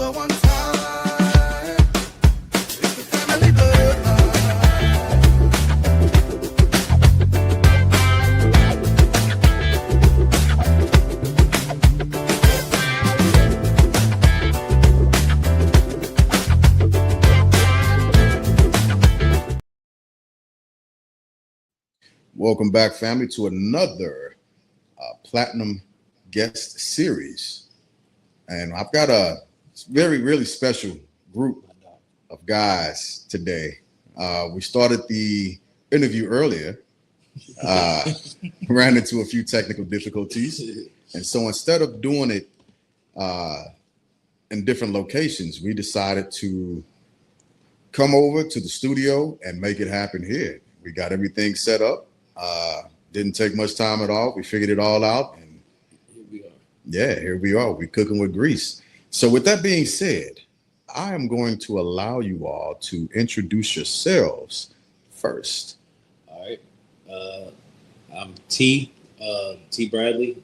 the one time. It's the family bloodline. Welcome back, family, to another Platinum Guest Series. And I've got a really special group of guys today. We started the interview earlier, ran into a few technical difficulties. And so instead of doing it in different locations, we decided to come over to the studio and make it happen here. We got everything set up. Didn't take much time at all. We figured it all out, and here we are. Yeah, here we are. We're cooking with grease. So with that being said, I am going to allow you all to introduce yourselves first. All right. I'm T Bradley.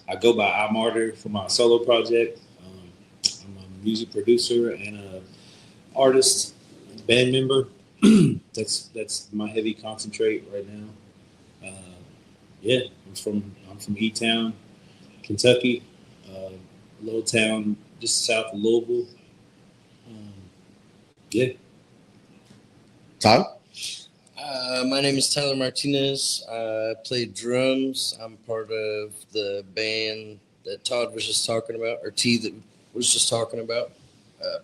I go by iMARTyR for my solo project. I'm a music producer and an artist, band member. That's my heavy concentrate right now. I'm from E-Town, Kentucky, little town just south of Louisville. Tyler? My name is Tyler Martinez. I play drums. I'm part of the band that Todd was just talking about, or T that was just talking about.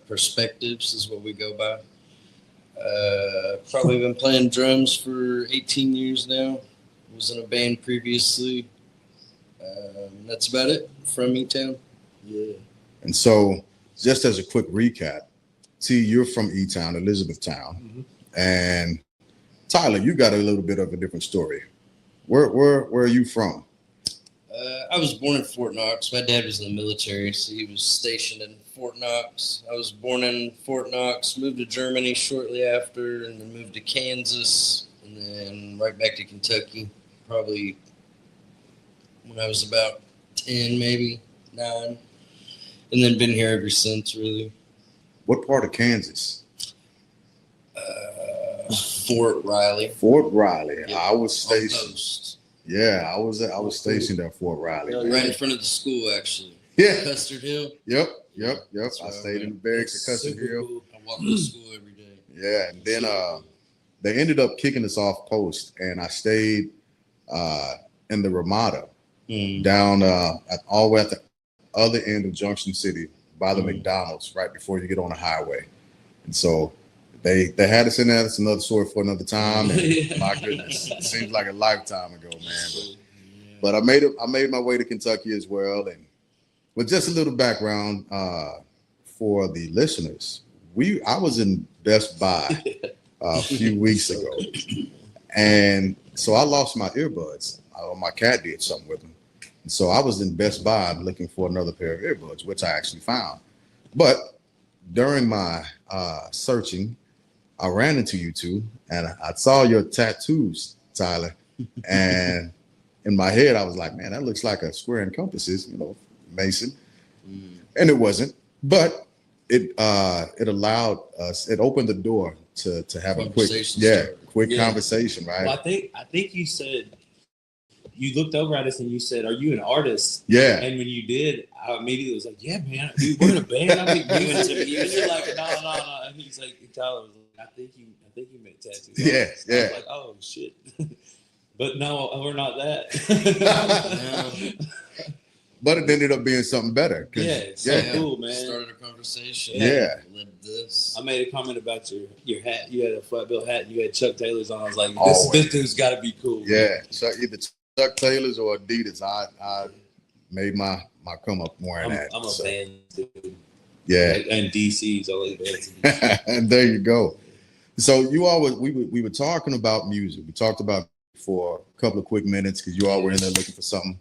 Perspectives is what we go by. Probably been playing drums for 18 years now. Was in a band previously. That's about it from E-Town. Yeah. And so just as a quick recap, T, you're from E-Town, Elizabethtown. Mm-hmm. And Tyler, you got a little bit of a different story. Where are you from? I was born in Fort Knox. My dad was in the military, so he was stationed in Fort Knox. I was born in Fort Knox, moved to Germany shortly after, and then moved to Kansas, and then right back to Kentucky, probably when I was about 10, maybe 9, and then been here ever since, really. What part of Kansas? Fort Riley. Fort Riley. Yep. I was stationed. Post. Yeah, I was stationed at Fort Riley. Right in front of the school, actually. Yeah. Custard Hill. Yep. I right, stayed in the barracks at Custard Hill. Cool. I walk to school every day. Yeah, and then they ended up kicking us off post, and I stayed in the Ramada down all the way at the other end of Junction City by the McDonald's, right before you get on the highway. And so they had us in there. That's another story for another time. And my goodness, it seems like a lifetime ago, man. But I made my way to Kentucky as well. And with just a little background for the listeners, I was in Best Buy a few weeks ago, and so I lost my earbuds. My cat did something with them, and so I was in Best Buy looking for another pair of earbuds, which I actually found. But during my searching, I ran into you two, and I saw your tattoos, Tyler, and in my head, I was like, man, that looks like a square and compasses, Mason. And it wasn't, but it allowed us, it opened the door to have a quick conversation, right? Well, I think you said, you looked over at us and you said, are you an artist? Yeah. And when you did, I immediately was like, yeah, man, we're in a band. I think you and you're like, no. And he's like, Tyler was like, I think you make tattoos. Yeah. I was like, oh shit. But no, we're not that. But it ended up being something better. Cool, man. Started a conversation. Yeah. Led this. I made a comment about your hat. You had a flat bill hat and you had Chuck Taylors on. I was like, Always. this dude's got to be cool. Yeah. So either Chuck Taylors or Adidas. I made my come up wearing that. I'm a band dude. Yeah. And DC's always bands. And there you go. So we were talking about music. We talked about for a couple of quick minutes because you all were in there looking for something.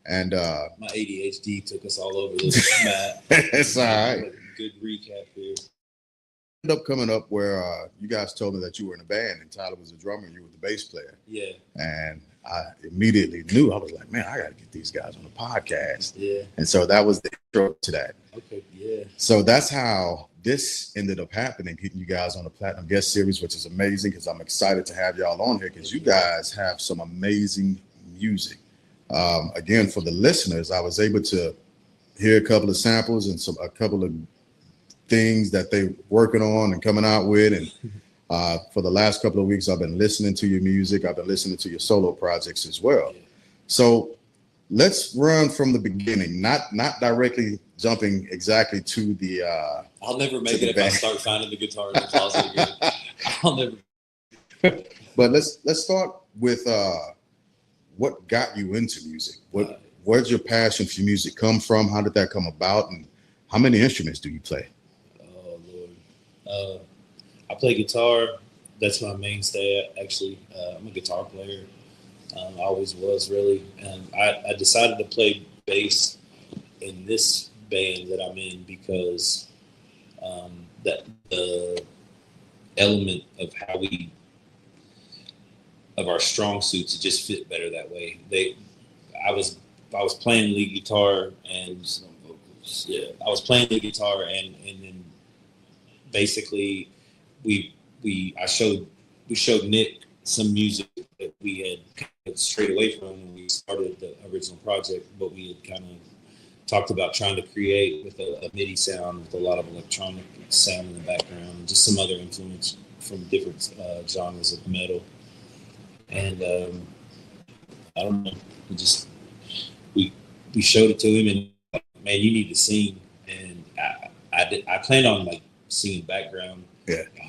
And my ADHD took us all over this map. It's all right. Good recap here. Ended up coming up where you guys told me that you were in a band and Tyler was a drummer and you were the bass player. Yeah. And I immediately knew. I was like, man, I got to get these guys on the podcast. Yeah. And so that was the intro to that. Okay. Yeah. So that's how this ended up happening, getting you guys on the Platinum Guest Series, which is amazing because I'm excited to have y'all on here because you guys have some amazing music. Again, for the listeners, I was able to hear a couple of samples and a couple of things that they're working on and coming out with. And for the last couple of weeks, I've been listening to your music. I've been listening to your solo projects as well. So let's run from the beginning, not directly jumping exactly to the. I'll never make it if I start finding the guitar in the closet again. I'll never. But let's start with what got you into music. Where's your passion for music come from? How did that come about? And how many instruments do you play? Oh Lord, I play guitar. That's my mainstay. Actually, I'm a guitar player. I always was, really. And I decided to play bass in this band that I'm in because that the element of how of our strong suits, it just fit better that way. I was playing lead guitar and some vocals. Yeah, I was playing lead guitar and then basically we showed Nick some music that we had kind of strayed away from when we started the original project, but we had kind of talked about trying to create with a MIDI sound with a lot of electronic sound in the background and just some other influence from different genres of metal. And I don't know, we showed it to him and like, man, you need to sing. And I planned on like singing background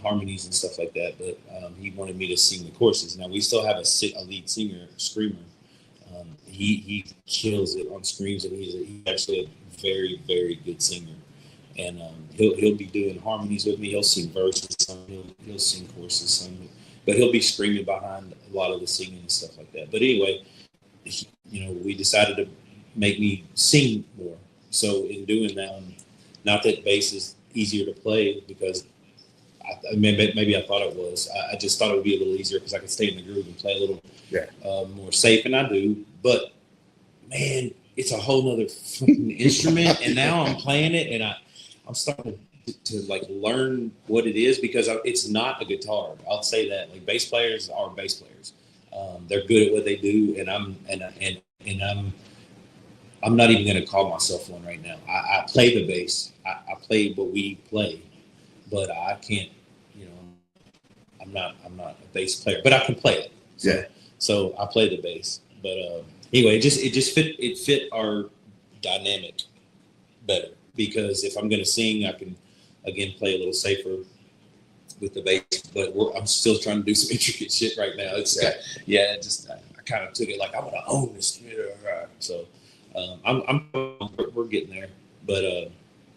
harmonies and stuff like that, but he wanted me to sing the choruses. Now we still have a lead singer, screamer. He kills it on screams, and he's actually a very, very good singer. And he'll be doing harmonies with me. He'll sing verses, he'll sing choruses, some, but he'll be screaming behind a lot of the singing and stuff like that. But anyway, we decided to make me sing more. So in doing that, not that bass is easier to play because maybe I thought it was. I just thought it would be a little easier because I could stay in the groove and play a little more safe, and I do. But man, it's a whole nother fucking instrument, and now I'm playing it, and I'm starting to like learn what it is because it's not a guitar. I'll say that. Like bass players are bass players. They're good at what they do, and I'm not even going to call myself one right now. I play the bass. I play what we play, but I can't. I'm not a bass player, but I can play it. So I play the bass. But anyway, it fit our dynamic better because if I'm going to sing, I can again play a little safer with the bass. But I'm still trying to do some intricate shit right now. I kind of took it like I'm going to own this. So we're getting there. But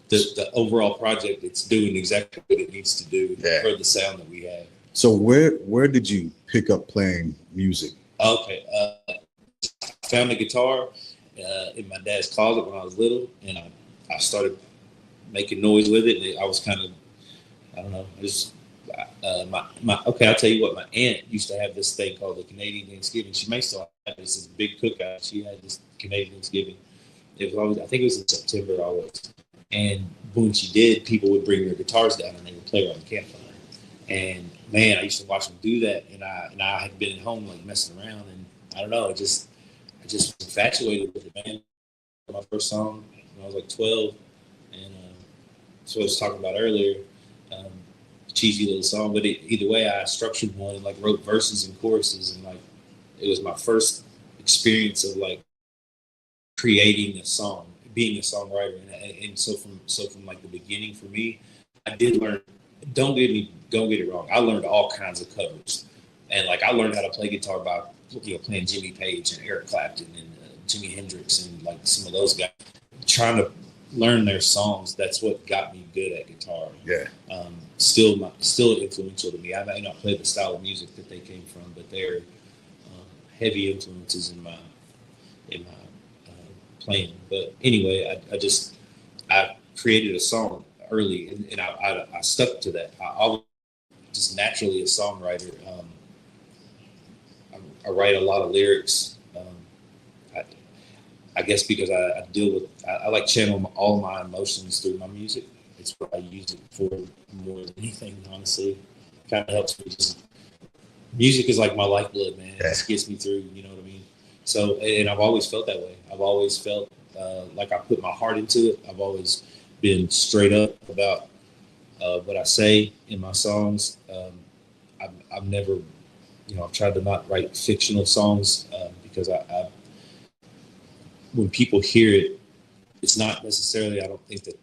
the overall project, it's doing exactly what it needs to do for the sound that we have. So where did you pick up playing music? Okay, I found a guitar in my dad's closet when I was little, and I started making noise with it. And I was kind of, I don't know, just I'll tell you what. My aunt used to have this thing called the Canadian Thanksgiving. She may still have this big cookout. She had this Canadian Thanksgiving. It was always, I think it was in September always. And when she did, people would bring their guitars down and they would play around the campfire. And man, I used to watch them do that. And I had been at home like messing around, and I don't know, I just was infatuated with it, man. My first song when I was like 12, and that's what I was talking about earlier. Cheesy little song, but either way, I structured one and like wrote verses and choruses, and like it was my first experience of like creating a song, being a songwriter, and so from like the beginning for me, I did learn. Don't get it wrong. I learned all kinds of covers, and like I learned how to play guitar by playing Jimmy Page and Eric Clapton and Jimi Hendrix and like some of those guys, trying to learn their songs. That's what got me good at guitar. Still influential to me. I may not play the style of music that they came from, but they're heavy influences in my playing. But anyway, I created a song early, and I stuck to that. I always just naturally a songwriter. I write a lot of lyrics. I guess because I deal with, I like channel all my emotions through my music. It's what I use it for more than anything, honestly. Kind of helps me. Just music is like my lifeblood, man. It just gets me through. You know what I mean? So, and I've always felt that way. I've always felt like I put my heart into it. I've always been straight up about what I say in my songs. I've never, I've tried to not write fictional songs because I when people hear it, it's not necessarily, I don't think that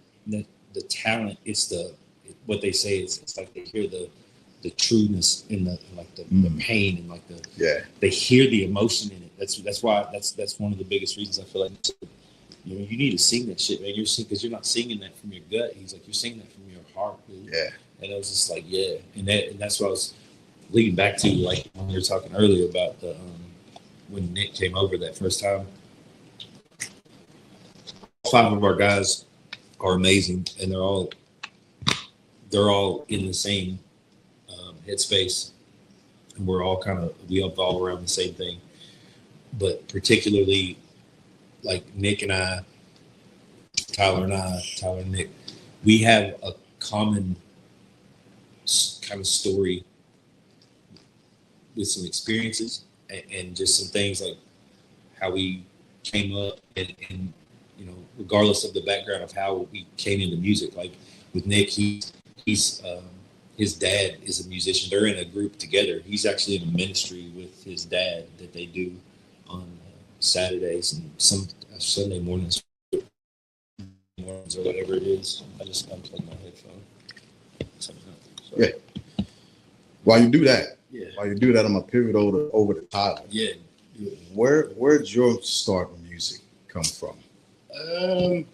the talent, it's what they say is, it's like they hear the trueness in the pain and they hear the emotion in it. That's why that's one of the biggest reasons I feel like you need to sing that shit, man. Because you're not singing that from your gut. He's like, you're singing that from your heart, dude. Yeah. And I was just like, yeah. And that's what I was leading back to, like when we were talking earlier about the when Nick came over that first time. 5 of our guys are amazing, and they're all in the same headspace, and we evolve around the same thing. But particularly, like Nick and I, Tyler and Nick, we have a common kind of story with some experiences and just some things like how we came up and regardless of the background of how we came into music. Like with Nick, he's his dad is a musician. They're in a group together. He's actually in a ministry with his dad that they do on Saturdays and some Sunday mornings or whatever it is. I just unplugged my headphone. So, yeah. While you do that, yeah. I'm gonna pivot over to Tyler. Yeah. Where'd your start in music come from? I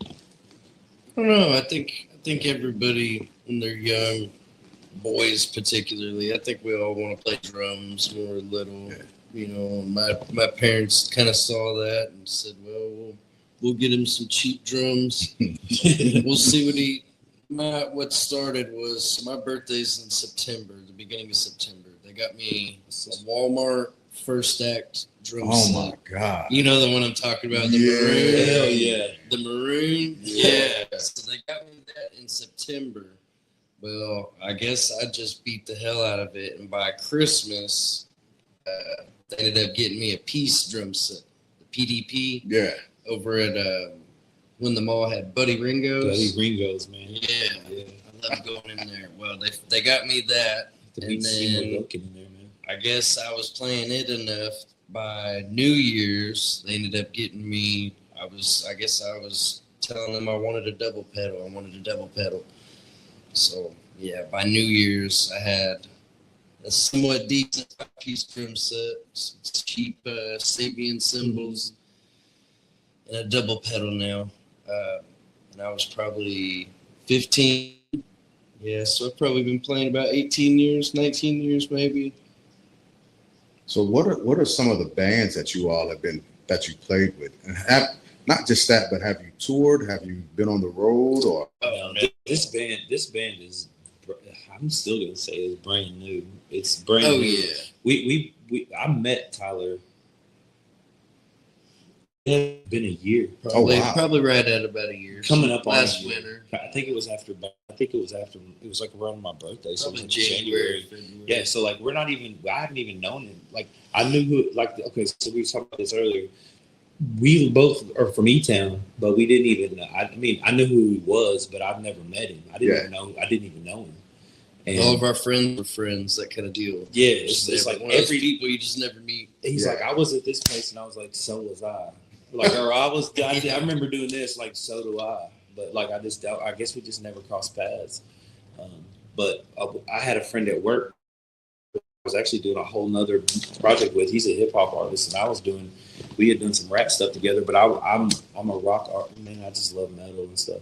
don't know. I think everybody when they're young, boys particularly, I think we all want to play drums when we're little. Yeah. My parents kind of saw that and said, "Well, we'll get him some cheap drums. We'll see what started was my birthday's in September, the beginning of September. They got me a Walmart First Act drum set. Oh my God. You know the one I'm talking about, the Yeah. maroon. Hell yeah. The maroon. Yeah. So they got me that in September. Well, I guess I just beat the hell out of it, and by Christmas, they ended up getting me a piece drum set, the PDP. Yeah. Over at when the mall had Buddy Ringo's. Buddy Ringo's, man. Yeah. I love going in there. Well, they got me that, and then in there, man. I guess I was playing it enough. By New Year's, they ended up getting me. I guess I was telling them I wanted a double pedal. So yeah, by New Year's, I had a somewhat decent 5-piece drum set, some cheap Sabian cymbals, and a double pedal now. And I was probably 15. Yeah, so I've probably been playing about 18 years, 19 years maybe. So what are some of the bands that you played with? And not just that, but have you toured? Have you been on the road or? This band is, I'm still gonna say it's brand new. It's brand new. Yeah. I met Tyler. It's been a year. Probably right at about a year. Coming up last on winter. I think it was after. It was like around my birthday. So Probably it was in January. February. Yeah. So like I haven't even known him. Like I knew who. Like okay. So we were talking about this earlier. We both are from E-Town, but we didn't even know. I knew who he was, but I've never met him. I didn't even know him. And all of our friends were friends, that kind of deal. Yeah, it's like one of those people you just never meet. He's like, I was at this place, and I was like, so was I. Like, or I remember doing this, like, so do I. But like, I guess we just never crossed paths. But I had a friend at work I was actually doing a whole nother project with. He's a hip hop artist, and we had done some rap stuff together. But I'm a rock artist, man. I just love metal and stuff.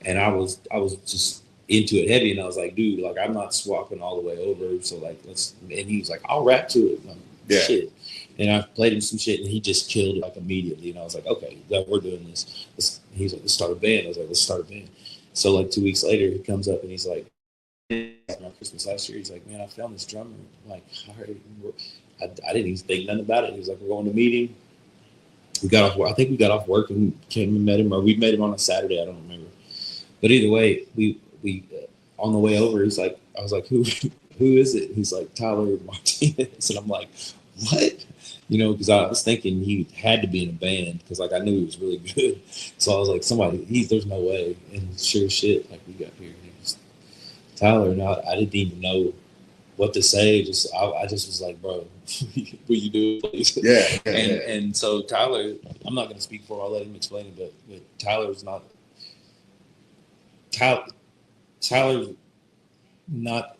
And I was just into it heavy, and I was like, dude, like I'm not swapping all the way over. So like, and he was like, I'll rap to it. Like, shit. And I played him some shit, and he just killed it like immediately. And I was like, okay, we're doing this. He's like, let's start a band. I was like, let's start a band. So like 2 weeks later, he comes up and he's like, around Christmas last year. He's like, man, I found this drummer. I'm like, all right. I didn't even think nothing about it. He was like, we're going to a meeting. We got off work. I think we got off work and came and met him, or we met him on a Saturday. I don't remember. But either way, we on the way over, he's like, I was like, who is it? He's like, Tyler Martinez. And I'm like, what? You know, because I was thinking he had to be in a band because, like, I knew he was really good. So I was like, there's no way. And sure as shit, like, we got here. And he was Tyler, and I didn't even know what to say. I just was like, bro, will you do it, please? Yeah. And so Tyler, I'm not going to speak for him. I'll let him explain it. But Tyler's not. Tyler's not.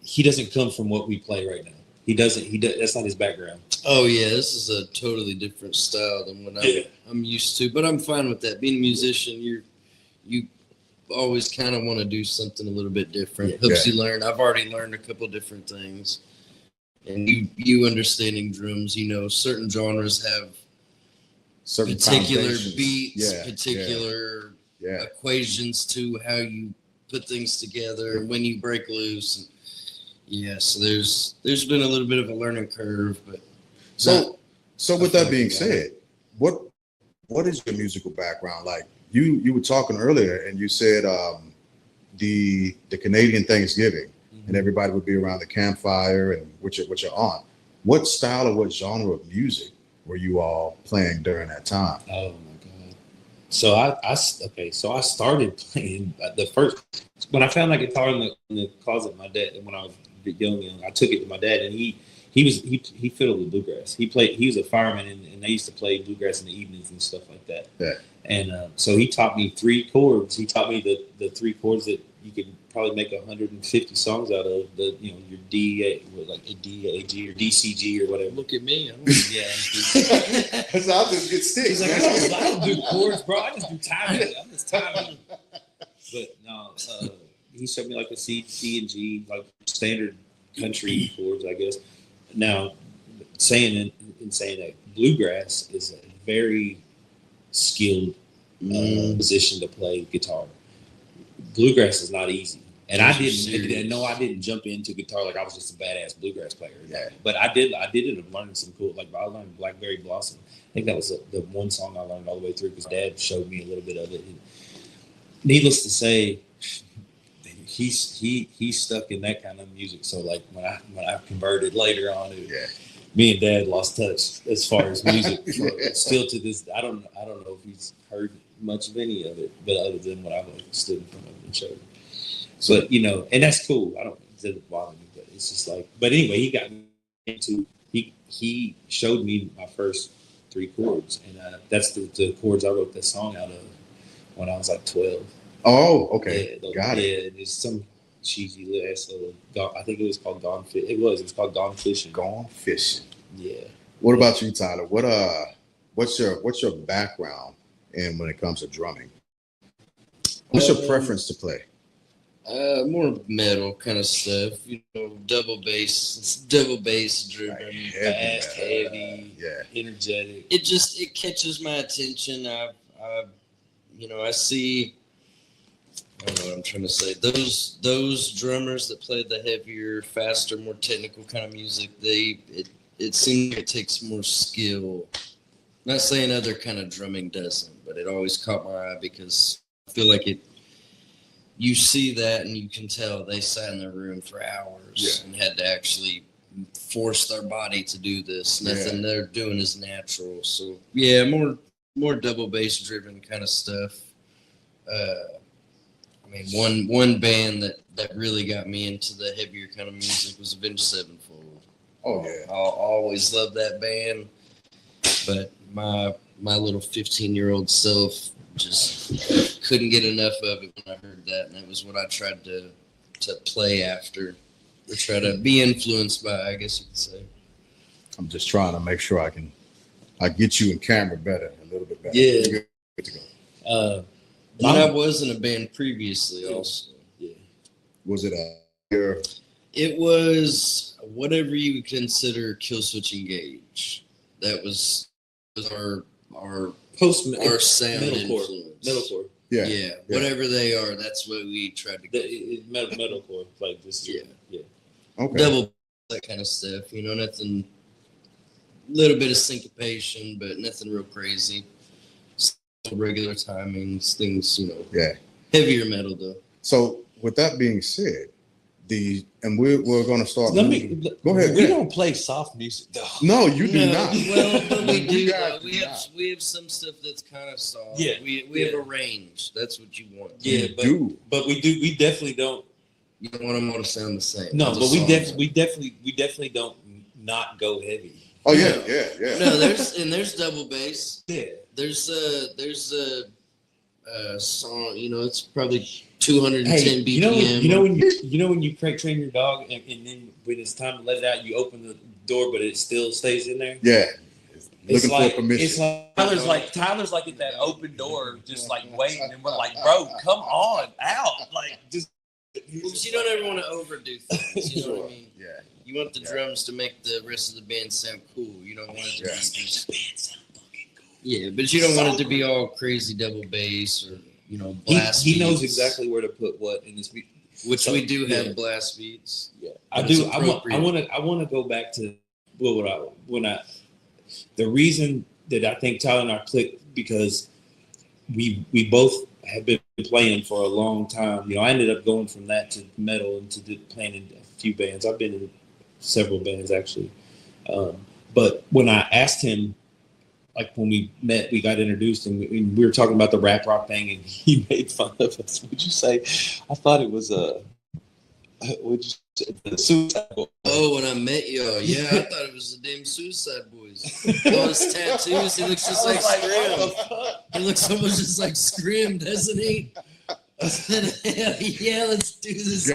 He doesn't come from what we play right now. He doesn't. That's not his background. Oh yeah, this is a totally different style than what I'm used to. But I'm fine with that. Being a musician, you always kind of want to do something a little bit different. Helps you learn. I've already learned a couple different things, and you understanding drums. You know, certain genres have Certain particular foundations. beats, particular equations to how you put things together and when you break loose. And, so there's been a little bit of a learning curve, but so with that being said, what is your musical background like? You were talking earlier and you said the Canadian Thanksgiving and everybody would be around the campfire and which you're on. What style or what genre of music were you all playing during that time? Oh my god! So I started playing the first when I found my guitar in the closet of my dad when I was young. I took it to my dad and he fiddled with bluegrass. He was a fireman and they used to play bluegrass in the evenings and stuff like that. Yeah. And so he taught me 3 chords. He taught me the 3 chords that you could probably make 150 songs out of. Your D, like a D, A, G, or D, C, G, or whatever. look at me. Because I'll just get sticks. He's like, I don't do chords, bro. I just do timing. I'm just timing. But no, he showed me like a C, D, and G, like standard country chords, I guess. Now, saying that bluegrass is a very skilled position to play guitar. Bluegrass is not easy, and I didn't jump into guitar like I was just a badass bluegrass player. Yeah. But I did end up learning some cool. Like I learned Blackberry Blossom. I think that was the one song I learned all the way through because Dad showed me a little bit of it. And needless to say, he's stuck in that kind of music. So like when I converted later on, me and Dad lost touch as far as music. Still to this, I don't know if he's heard much of any of it, but other than what I've stood in front of him and showed him. But and that's cool. It doesn't bother me, but it's just like. But anyway, he got me into he showed me my first 3 chords, and that's the chords I wrote that song out of when I was like 12. Oh, okay, got it. Yeah, there's some cheesy little. I think it was called Gone Fish. It was called Gone Fishing. Gone Fishing. Yeah. What about you, Tyler? What's your background in when it comes to drumming? What's your preference to play? More metal kind of stuff, double bass driven, Fast, heavy, energetic. It catches my attention. I see. I don't know what I'm trying to say. Those drummers that play the heavier, faster, more technical kind of music, it seems like it takes more skill. Not saying other kind of drumming doesn't, but it always caught my eye because I feel like you see that and you can tell they sat in their room for hours and had to actually force their body to do this. Nothing they're doing is natural. So more double bass driven kind of stuff. One band that really got me into the heavier kind of music was Avenged Sevenfold. Oh yeah, I always loved that band, but my little 15-year-old self just couldn't get enough of it when I heard that, and that was what I tried to play after, or try to be influenced by, I guess you could say. I'm just trying to make sure I get you in camera better, a little bit better. Yeah. Good to go. I was in a band previously also. Yeah. Was it It was whatever you would consider Killswitch Engage. That was our sound influence. Metalcore. Yeah. Whatever they are, that's what we tried to go. Metalcore, like this. Yeah. Okay. Double, that kind of stuff. You know, nothing. Little bit of syncopation, but nothing real crazy. Still regular timings, things. You know. Yeah. Heavier metal though. So with that being said, we're going to start. Go ahead. We don't play soft music though. No, you do not. Well, but we do. guys Though. do not. We have some stuff that's kind of soft. Yeah. We have a range. That's what you want. Yeah, You but we definitely don't. You don't want them all to sound the same. No, The but we songs definitely don't not go heavy. Oh yeah. No, there's double bass. Yeah. There's a song. You know, it's probably 210 BPM. You know when you crate train your dog and then when it's time to let it out, you open the door, but it still stays in there. Yeah. It's Looking like for permission. it's like Tyler's like at that open door, just like waiting, and we're like, bro, come on out, like just. Because you don't ever want to overdo things. You know what I mean? Yeah. You want the drums to make the rest of the band sound cool. You don't want it to be just. Yeah, but you don't want it to be all crazy double bass or blast. He knows beats, exactly where to put what in this beat. which we do have blast beats. Yeah, But I it's do. I want to go back to the reason that I think Tyler and I clicked because we both have been playing for a long time. You know, I ended up going from that to metal and to playing in a few bands. I've been in several bands actually. But when I asked him, like when we met, we got introduced and we were talking about the rap rock thing and he made fun of us. Would you say? I thought it was the Suicide Boys. Oh, when I met y'all, yeah, I thought it was the damn Suicide Boys. All his tattoos, he looks just like Scrim. He looks almost just like Scrim, doesn't he? I said, hell yeah, let's do this.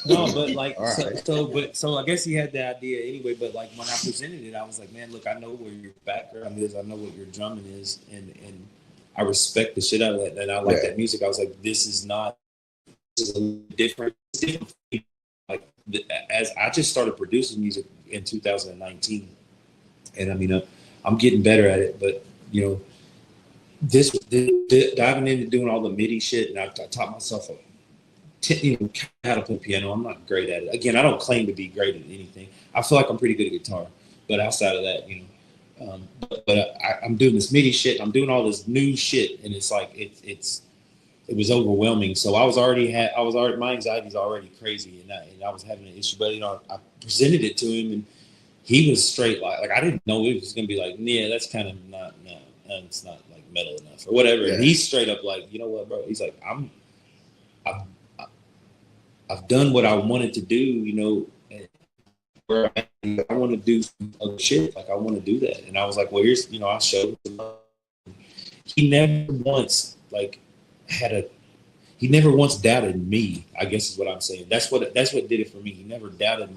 No, but like, Right. so I guess he had the idea anyway. But like when I presented it, I was like, man, look, I know where your background is. I know what your drumming is, and I respect the shit out of that. And I like that music. I was like, this is a different. It's different. Like as I just started producing music in 2019, and I mean, I'm getting better at it. But you know, this diving into doing all the MIDI shit, and I taught myself how to play piano. I'm not great at it. Again, I don't claim to be great at anything. I feel like I'm pretty good at guitar, but outside of that, I'm doing this MIDI shit. I'm doing all this new shit, and it's like it was overwhelming. So my anxiety is already crazy, and I was having an issue. But I presented it to him, and he was straight like I didn't know it was gonna be like, yeah, that's kind of not it's not like metal enough or whatever. Yeah. And he's straight up like, you know what, bro? He's like, I've done what I wanted to do, you know, where I want to do some other shit. Like I want to do that. And I was like, well, here's, I showed him. He never once he never once doubted me, I guess is what I'm saying. That's what did it for me. He never doubted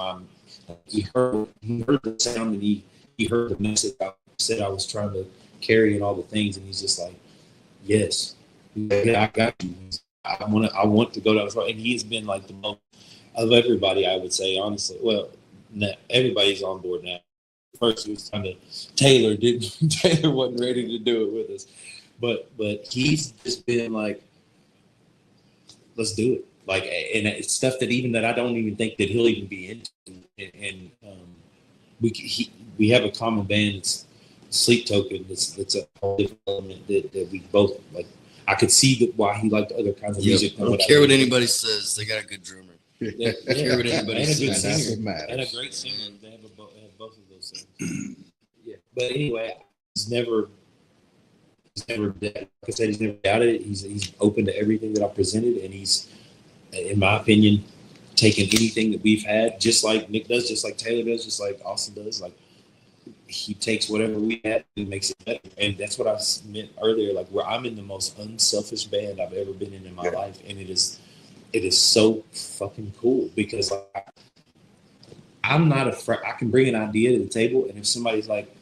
he heard the sound and he heard the message I said I was trying to carry and all the things. And he's just like, yes, yeah, I got you. I want to go down the road, and he's been like the most of everybody. I would say honestly. Well, everybody's on board now. First, it was kind of Taylor wasn't ready to do it with us, but he's just been like, let's do it. Like, and it's stuff that I don't even think that he'll even be into. And we have a common band. It's Sleep Token. It's a whole different element that we both like. I could see why he liked other kinds of music. I don't care what anybody says. They got a good drummer. Yeah, I don't care what anybody and a good says. singer, and a great singer. They have both of those things. Yeah, but anyway, he's never. Like I said, he's never doubted it. He's open to everything that I presented, and he's, in my opinion, taken anything that we've had, just like Nick does, just like Taylor does, just like Austin does. Like he takes whatever we had and makes it better. And that's what I meant earlier. Like where I'm in the most unselfish band I've ever been in my life, and it is so fucking cool because like, I'm not afraid. I can bring an idea to the table, and if somebody's like,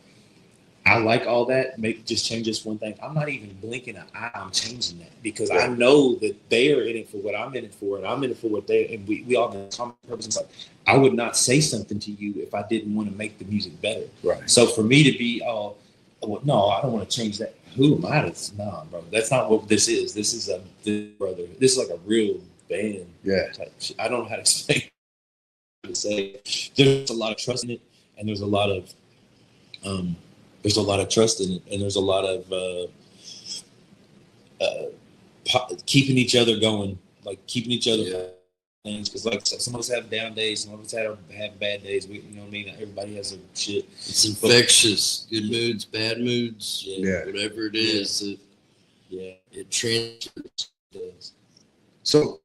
I like all that, just change this one thing, I'm not even blinking an eye. I'm changing that because I know that they are in it for what I'm in it for, and I'm in it for what and we all have common purposes. Like I would not say something to you if I didn't want to make the music better. Right. So for me to be, no, I don't want to change that. Who am I to? Nah, bro. That's not what this is. This is brother. This is like a real band. Yeah. Type shit. I don't know how to explain. To say there's a lot of trust in it, and there's a lot of trust in it, and there's a lot of keeping each other going, like keeping each other things. Because like some of us have down days, some of us have bad days. We, you know what I mean? Everybody has their shit. It's infectious. Good moods, bad moods, Yeah. whatever it is, it transfers. So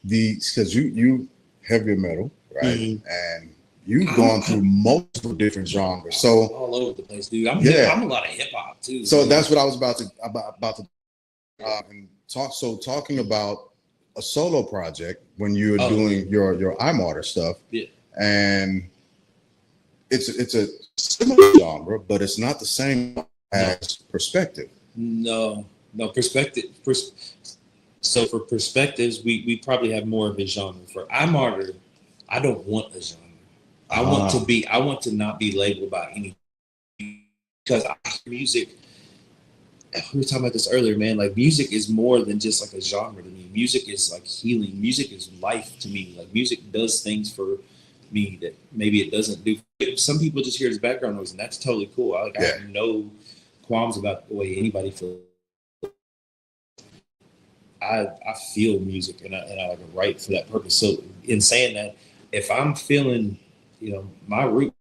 because you heavy metal, right? Mm-hmm. And you've gone through multiple different genres. So all over the place, dude. I'm a lot of hip hop too. So that's what I was about to and talk. So talking about a solo project when you're doing your iMARTyR stuff, and it's a similar genre, but it's not the same as Perspective. No, perspective. So for Perspectives, we probably have more of a genre. For iMARTyR, I don't want a genre. I want to not be labeled by anything, because music. We were talking about this earlier, man. Like, music is more than just like a genre to me. Music is like healing. Music is life to me. Like, music does things for me that maybe it doesn't do. Some people just hear it as background noise, and that's totally cool. I have no qualms about the way anybody feels. I feel music, and I like write for that purpose. So in saying that, if I'm feeling, my root,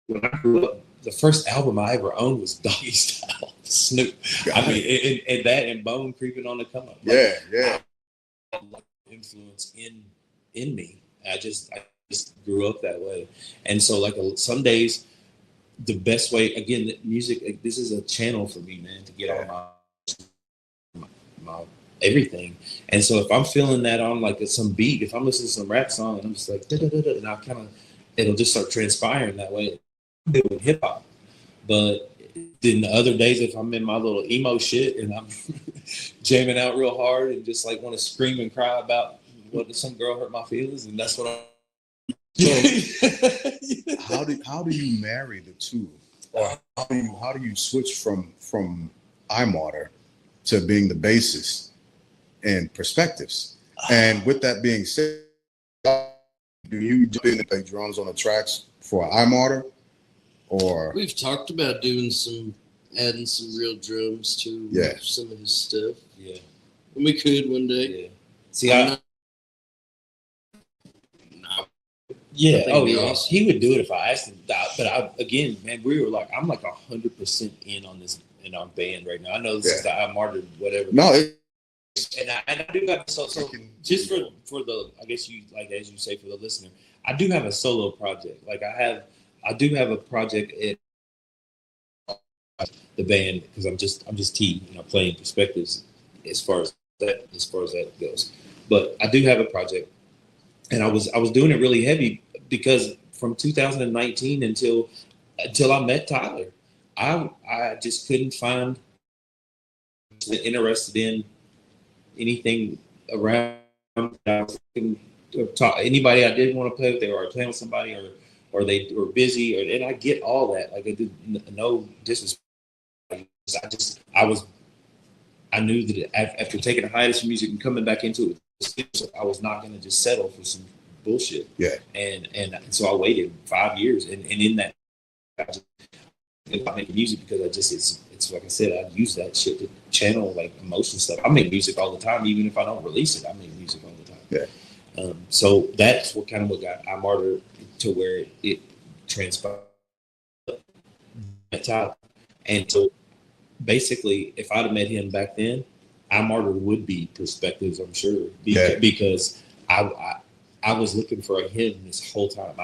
when I grew up, the first album I ever owned was Doggy Style, Snoop. I mean, and that and Bone Creeping on the Come Up. Like, influence in me. I just grew up that way, and so like some days, the best way, again, music. This is a channel for me, man, to get all my everything. And so if I'm feeling that on like some beat, if I'm listening to some rap song and I'm just like da-da-da-da, and I kind of, it'll just start transpiring that way doing hip hop. But then the other days, if I'm in my little emo shit and I'm jamming out real hard and just like want to scream and cry about what some girl hurt my feelings, and that's what I'm. So how do you marry the two, or how do you switch from iMARTyR to being the bassist in Perspectives? And with that being said, do you jump in and play drums on the tracks for iMARTyR? Or we've talked about adding some real drums to some of his stuff. Yeah, and we could one day. Yeah. See, awesome. He would do it if I asked him. But again, man, we were like, I'm like 100% in on this in our band right now. I know this is the iMARTyR, whatever. No, and I do have so just for the, I guess you, like, as you say, for the listener, I do have a solo project. Like I do have a project at the band, because I'm just T, playing Perspectives as far as that goes. But I do have a project, and I was doing it really heavy because from 2019 until I met Tyler, I just couldn't find interested in anything around. Anybody I didn't want to play with, they were playing with somebody, or they were busy, and I get all that. Like, I did no disrespect. I knew that after taking a hiatus from music and coming back into it, I was not going to just settle for some bullshit. Yeah. And so I waited 5 years, and in that, I make music because it's like I said, I use that shit to channel like emotion stuff. I make music all the time, even if I don't release it. I make music all the time. Yeah. So that's what got iMARTyR to where it transpired at Tyler. And so basically, if I'd have met him back then, iMARTyR would be Perspectives, I'm sure, because I was looking for a him this whole time.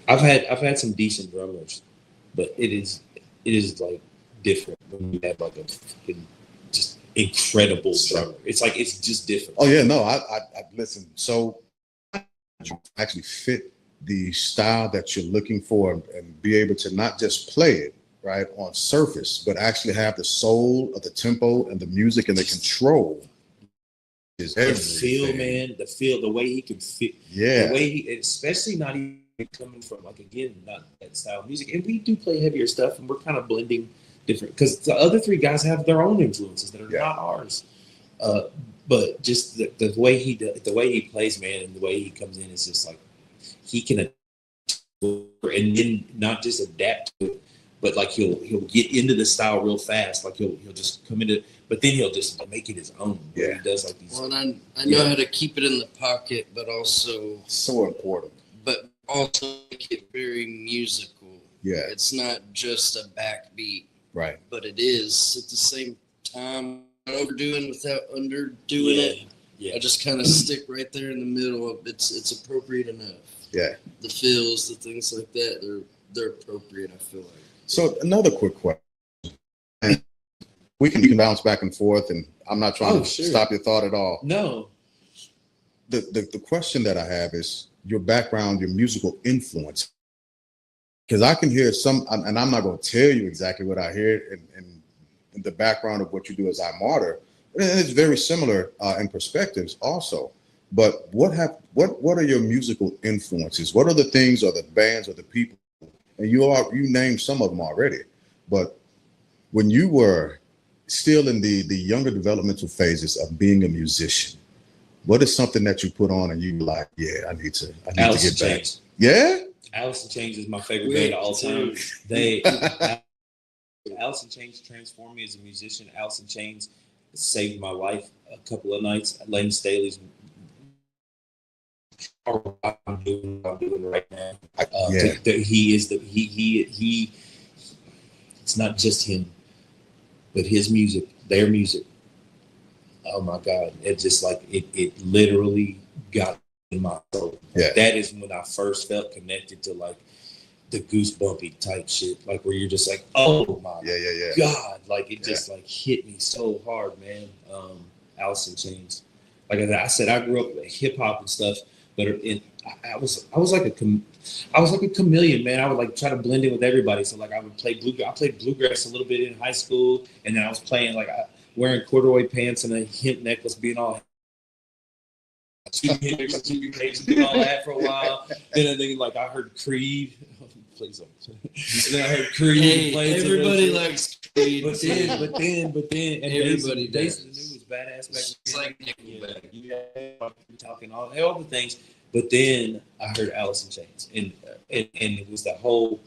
I've had some decent drummers, but it is like different when you have like a fucking just incredible drummer. It's like, it's just different. Oh yeah, no, I listen. So you actually fit the style that you're looking for and be able to not just play it right on surface, but actually have the soul of the tempo and the music and the control. Is the feel, man, the way he can feel, the way he, especially not even coming from like again not that style of music, and we do play heavier stuff, and we're kind of blending different because the other three guys have their own influences that are not ours. But just the way the way he plays, man, and the way he comes in is just like he can, and then not just adapt to it, but like he'll get into the style real fast. Like he'll just come into, but then he'll just make it his own. Yeah, he does like these. Well, and I know how to keep it in the pocket, but also so important. But also make it very musical. Yeah, it's not just a backbeat, right? But it is at the same time overdoing without underdoing it. Yeah, I just kind of stick right there in the middle of it's appropriate enough. Yeah, the feels, the things like that, they're appropriate. I feel like. So another quick question. And we can bounce back and forth, and I'm not trying to stop your thought at all. No. The question that I have is your background, your musical influence. Because I can hear some, and I'm not going to tell you exactly what I hear in the background of what you do as iMARTyR. And it's very similar in perspectives also. But what are your musical influences? What are the things or the bands or the people? And you named some of them already. But when you were still in the younger developmental phases of being a musician, what is something that you put on and you like, yeah, I need to get back? Yeah? Alice in Chains is my favorite band of all time. Alice in Chains transformed me as a musician. Alice in Chains saved my life a couple of nights. Lane Staley's I'm doing right now. He is he. It's not just him, but his music, their music. Oh my God! It just like it literally got in my soul. Yeah. That is when I first felt connected to like the goosebumpy type shit, like where you're just like, oh my God, like it just like hit me so hard, man. Alice in Chains. Like I said, I grew up with hip hop and stuff, but I was like a chameleon, man. I would like try to blend in with everybody. So like I would play bluegrass. I played bluegrass a little bit in high school, and then I was playing like wearing corduroy pants and a hemp necklace, being all doing all that for a while. Then I think like I heard Creed. Please don't. And then I heard Creed. Hey, everybody likes Creed. But then, and everybody does. Bass was badass back it's then. like Nickelback. Yeah, talking all the things. But then I heard Alice in Chains, and it was that whole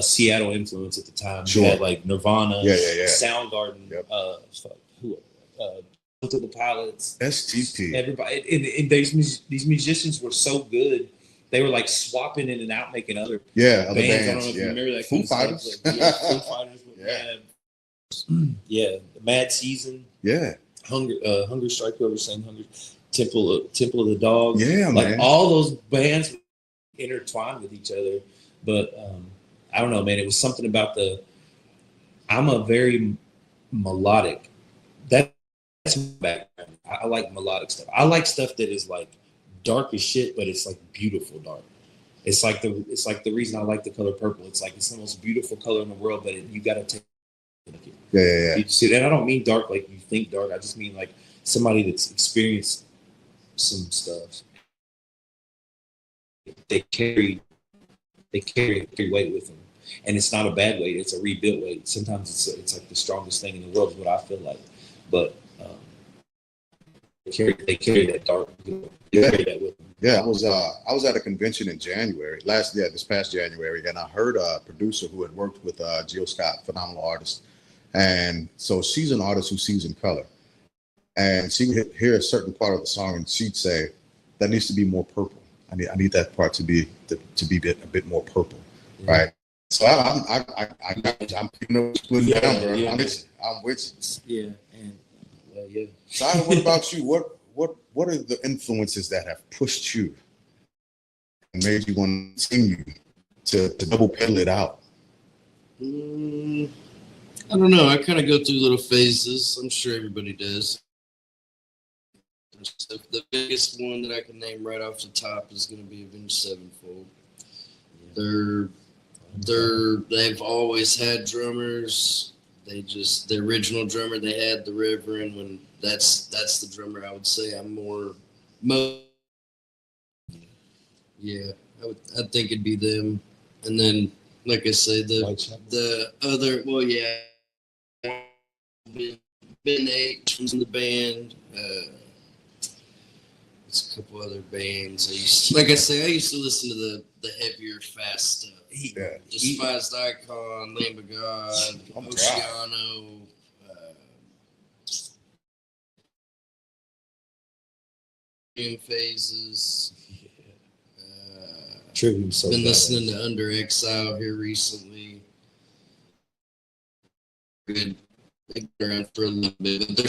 Seattle influence at the time. Sure. You had like Nirvana, Soundgarden, yep. To the Pilots, STP. Everybody, and these musicians were so good. They were like swapping in and out, making other bands. I don't know if you remember that. Foo Fighters. Foo Fighters. Yeah. Mad Season. Yeah. Hunger Strike, whoever sang Hunger. Temple of the Dog. Yeah, like man. all those bands intertwined with each other. But I don't know, man. It was something about I'm a very melodic. That's my background. I like melodic stuff. I like stuff that is like dark as shit, but it's like beautiful dark. It's like the reason I like the color purple. It's like it's the most beautiful color in the world, but you got to take it. Yeah. You see, and I don't mean dark like you think dark. I just mean like somebody that's experienced some stuff. They carry weight with them, and it's not a bad weight. It's a rebuilt weight. Sometimes it's like the strongest thing in the world is what I feel like. But they carry that dark. Carry that with them. Yeah, I was at a convention in January this past January, and I heard a producer who had worked with Jill Scott, phenomenal artist, and so she's an artist who sees in color, and she would hear a certain part of the song, and she'd say, "That needs to be more purple. I need that part to be a bit more purple, right?" So I'm putting down, bro. Yeah. I'm with you. Yeah, and yeah. So, what about you? What are the influences that have pushed you and made you want to continue to double pedal it out? I don't know. I kind of go through little phases. I'm sure everybody does. The biggest one that I can name right off the top is going to be Avenged Sevenfold. They've always had drummers. The original drummer they had, the Reverend, when that's the drummer I would say I'm more. Yeah, I think it'd be them, and then like I say, the other. Well, yeah, Ben H was in the band. There's a couple other bands. I used to listen to the heavier, fast stuff. Yeah. Despised Icon, Lamb of God, Oceano. Phases. Tribute so been bad. listening to Under Exile here recently. Good. They've been around for a little bit, but they're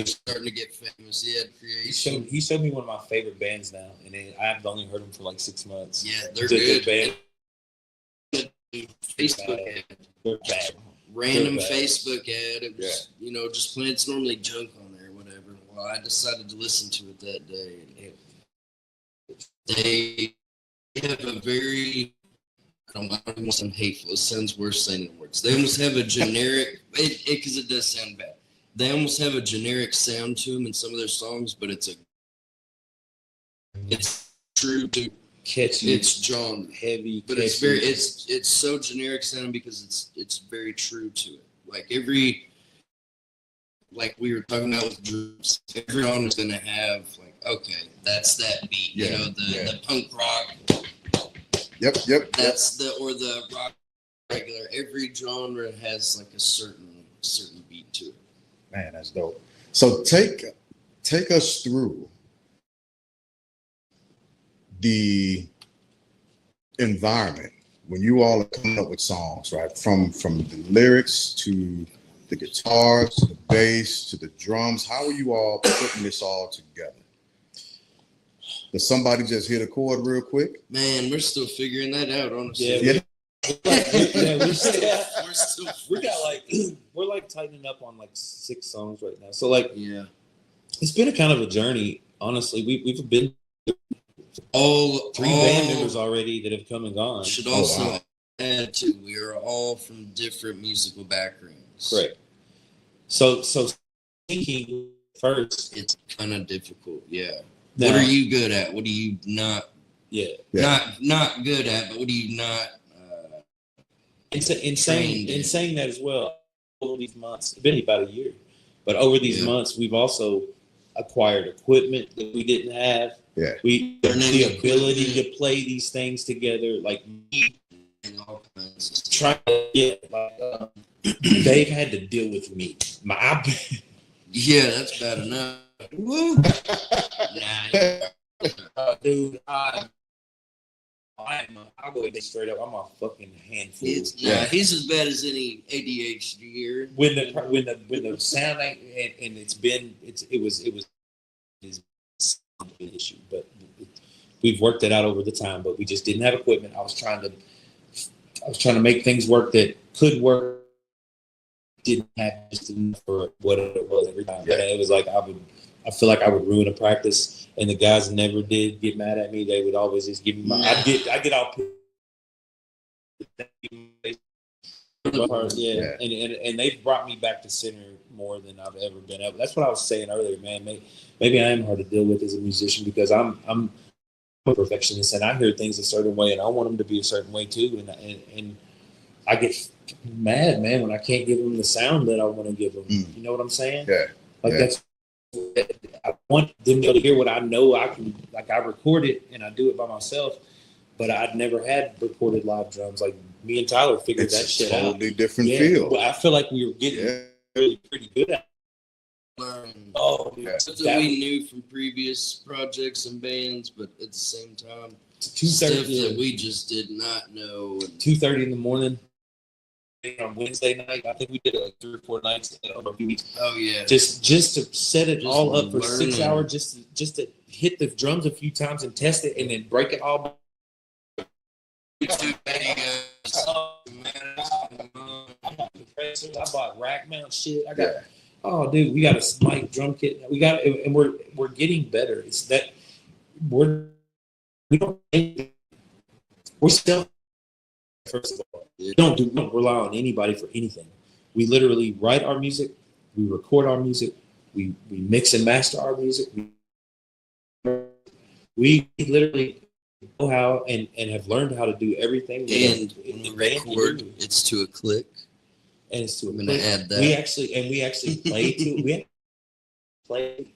starting to get famous. Yeah, Creation. He showed me one of my favorite bands now, and I've only heard them for like 6 months. Yeah, they're It's a good. band. Facebook ad. They're bad. Random They're bad. Facebook ad. It was, just when it's normally junk on there, whatever. Well, I decided to listen to it that day. And they have a very, I don't want to sound hateful. It sounds worse saying the words. They almost have a generic, because it does sound bad. They almost have a generic sound to them in some of their songs, but it's true to Catchy. its genre. Heavy. But catchy. it's so generic sounding because it's very true to it. Like we were talking about with groups, every song is gonna have okay, that's that beat. Yeah, The punk rock. Yep. That's the rock regular. Every genre has a certain beat to it. Man, that's dope. So take us through the environment when you all are coming up with songs, right? From the lyrics to the guitars, to the bass, to the drums. How are you all putting this all together? Does somebody just hit a chord real quick? Man, we're still figuring that out, honestly. Yeah. We're tightening up on 6 songs right now. So yeah, it's been a kind of a journey. Honestly, we've been all 3 band members already that have come and gone. Should also add to we are all from different musical backgrounds. Correct. So thinking first, it's kind of difficult. Yeah. Now, what are you good at? What are you not? Yeah. Not good at, but what are you not? In saying that as well, over these months, it's been about a year, but over these months, we've also acquired equipment that we didn't have. Yeah. We have the ability to play these things together. They've had to deal with me. Yeah, that's bad enough. Woo. Dude, I'll go ahead and straight up. I'm a fucking handful. He's as bad as any ADHD. When the sound ain't, and it was an issue, but we've worked it out over the time. But we just didn't have equipment. I was trying to make things work that could work. Didn't have just enough for what it was every time. Yeah. But it was I feel like I would ruin a practice, and the guys never did get mad at me. They would always just give me my. I get all. Yeah, and they've brought me back to center more than I've ever been able. That's what I was saying earlier, man. Maybe I am hard to deal with as a musician because I'm a perfectionist, and I hear things a certain way, and I want them to be a certain way too, and I get mad, man, when I can't give them the sound that I want to give them. You know what I'm saying? Yeah. That's. I want them to hear what I know I can. I record it and I do it by myself, but I'd never had recorded live drums. Me and Tyler figured that shit out. Totally different feel. Well, I feel like we were getting really pretty good at it. Something we knew from previous projects and bands, but at the same time, 2:30 that we just did not know. 2:30 in the morning. On Wednesday night, I think we did 3 or 4 nights over a few weeks. Oh yeah, just to set it all up for 6 hours, just to hit the drums a few times and test it, and then break it all. YouTube videos. I bought rack mount shit. I got. Oh, dude, we got a mic drum kit. We got, and we're getting better. It's that we're still. First of all, we don't rely on anybody for anything. We literally write our music, we record our music, we mix and master our music. We literally know how and have learned how to do everything. And when we record, it's to a click. And it's to I'm gonna add that. We actually play to it. We play.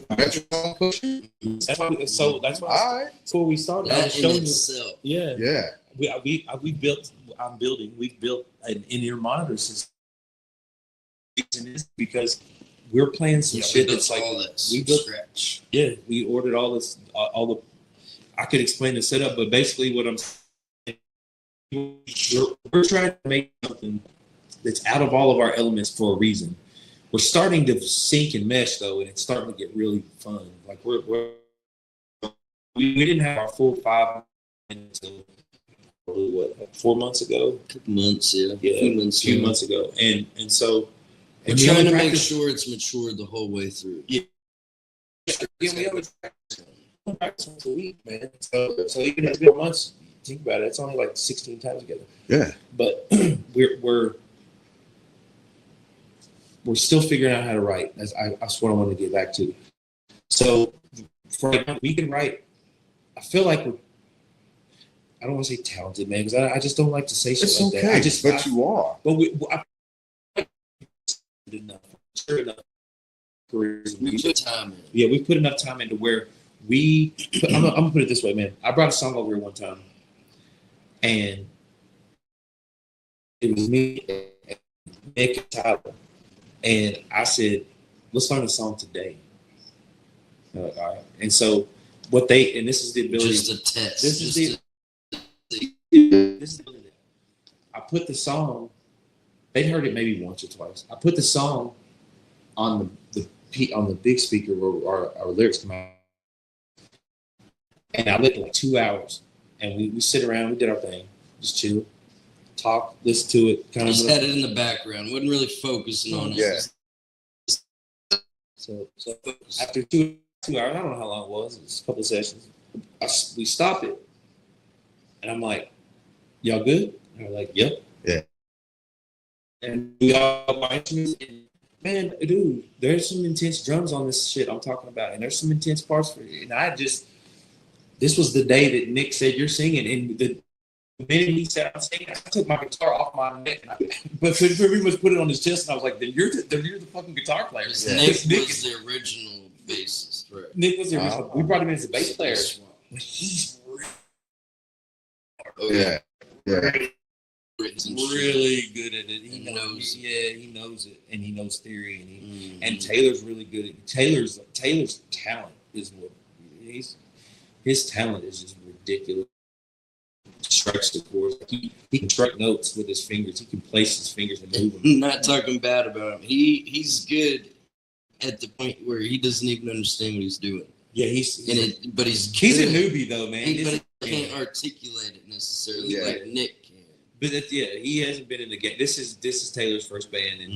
Metronome pushing? That's why. All right. That's where we started. I That was in showing you. itself. Yeah. Yeah. We built. I'm building. We've built an in-ear monitor system because we're playing some shit that's like all this we built. scratch. Yeah, we ordered all this. All the. I could explain the setup, but basically what I'm saying, we're trying to make something that's out of all of our elements for a reason. We're starting to sync and mesh though, and it's starting to get really fun. Like we didn't have our full 5 until what 4 months ago. A couple months, yeah. Yeah, a few months ago, and so we're trying to make sure it's matured the whole way through. Yeah, we always practice once a week, man. So even if it's been months, think about it. It's only like 16 times together. Yeah. But we're still figuring out how to write. That's what I want to get back to. So for right now, we can write. I feel like I don't want to say talented, man, because I just don't like to say shit It's like okay, that. but you are. But enough. Sure enough. We put time in. Yeah, we put enough time into where I'm gonna put it this way, man. I brought a song over here one time, and it was me, and Nick, and Tyler, and I said, "Let's learn a song today." All right. And so this is the ability. Just a test. This is the. I put the song. They'd heard it maybe once or twice. I put the song on the big speaker where our lyrics come out, and I lived like 2 hours, and we sit around, we did our thing, just chill, talk, listen to it, kind of just had it in the background, wasn't really focusing on it. Yeah. So after two hours, I don't know how long it was a couple of sessions. We stopped it, and I'm like, "Y'all good?" And they're like, "Yep." Yeah. And we all my instruments. And man, dude, there's some intense drums on this shit I'm talking about, and there's some intense parts for you. And this was the day that Nick said you're singing, and the minute he said I'm singing, I took my guitar off my neck, but pretty much put it on his chest, and I was like, "Then you're the fucking guitar player." Yeah. Nick was the original bassist, right? Nick was the original. We brought him in as a bass player. He's really, yeah. really good at it. He knows. Yeah, he knows it, and he knows theory, and and Taylor's really good at Taylor's talent is what his talent is just ridiculous. Strikes the chords. He can strike notes with his fingers. He can place his fingers and move them. I'm not talking bad about him. He's good at the point where he doesn't even understand what he's doing. Yeah, he's a newbie though, man. But he can't articulate it necessarily like Nick can. But he hasn't been in the game. This is Taylor's first band, and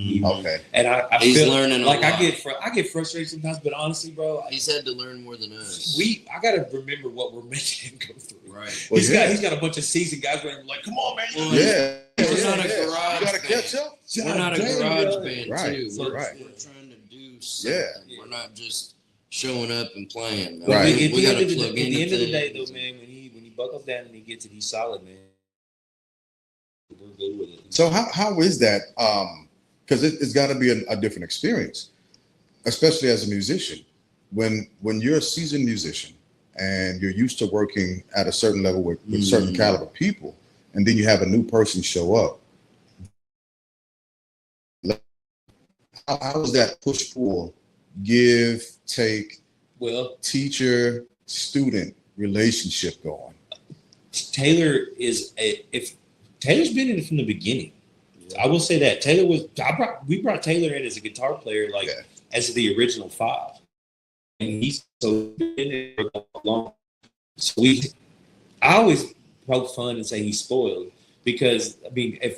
I he's feel learning. Like I get frustrated sometimes, but honestly, bro, he's had to learn more than us. I gotta remember what we're making him go through. Right. He's got a bunch of seasoned guys where I'm like, come on, man. We're not a garage. You gotta catch up. We're not a garage band right. too. We're trying to do something. Yeah. We're not just showing up and playing. Right. At the end of the day, though, man, when he buckles down and he gets it, he's solid, man. We're good with it. So how is that? Because it's got to be a different experience, especially as a musician. When you're a seasoned musician and you're used to working at a certain level with certain caliber people, and then you have a new person show up. How is that push-pull, give, take, teacher, student relationship going? Taylor Taylor's been in it from the beginning. Yeah. I will say that we brought Taylor in as a guitar player, as the original 5, and he's so been in it for long. So I always poke fun and say he's spoiled because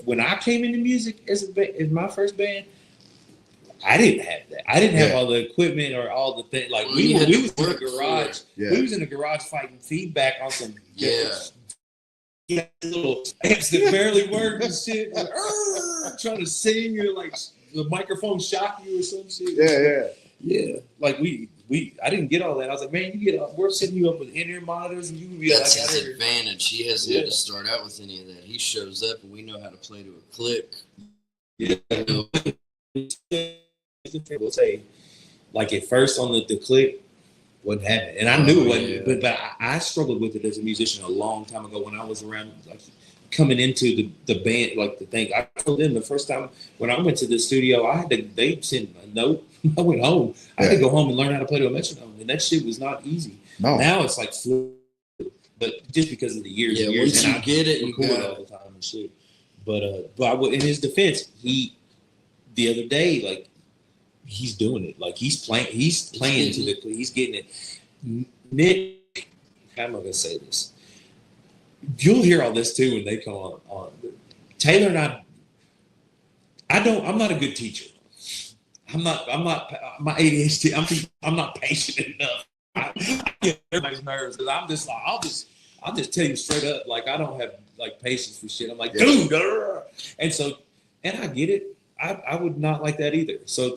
when I came into music as my first band, I didn't have that. I didn't have all the equipment or all the things. Like we was in the garage. We was in the garage fighting feedback on some little amps that barely work and shit. Like, trying to sing, you're like the microphone shock you or some shit. Yeah. Yeah, like I didn't get all that. I was like, man, we're setting you up with in-ear monitors, and you would be That's like, his advantage. He hasn't had to start out with any of that. He shows up, and we know how to play to a click. yeah. You know, We'll say, like at first on the click, wasn't having it, and I knew it wasn't. Yeah. But I struggled with it as a musician a long time ago when I was around, like coming into the band, like the thing. I told them the first time when I went to the studio, they sent a note. I went home. I had to go home and learn how to play to a metronome, and that shit was not easy. No. Now it's like fluid, but just because of the years, Yeah, and years, once and you I get it, you record got all the time and shit. But in his defense, the other day, like he's doing it, like he's playing to he's getting it. Nick, how am I gonna say this? You'll hear all this too when they come on. Taylor and I'm not a good teacher. I'm not my ADHD. I'm not patient enough. I get everybody's nerves because I'm just like I'll just tell you straight up, like I don't have like patience for shit. I'm like, dude, and I get it. I would not like that either. So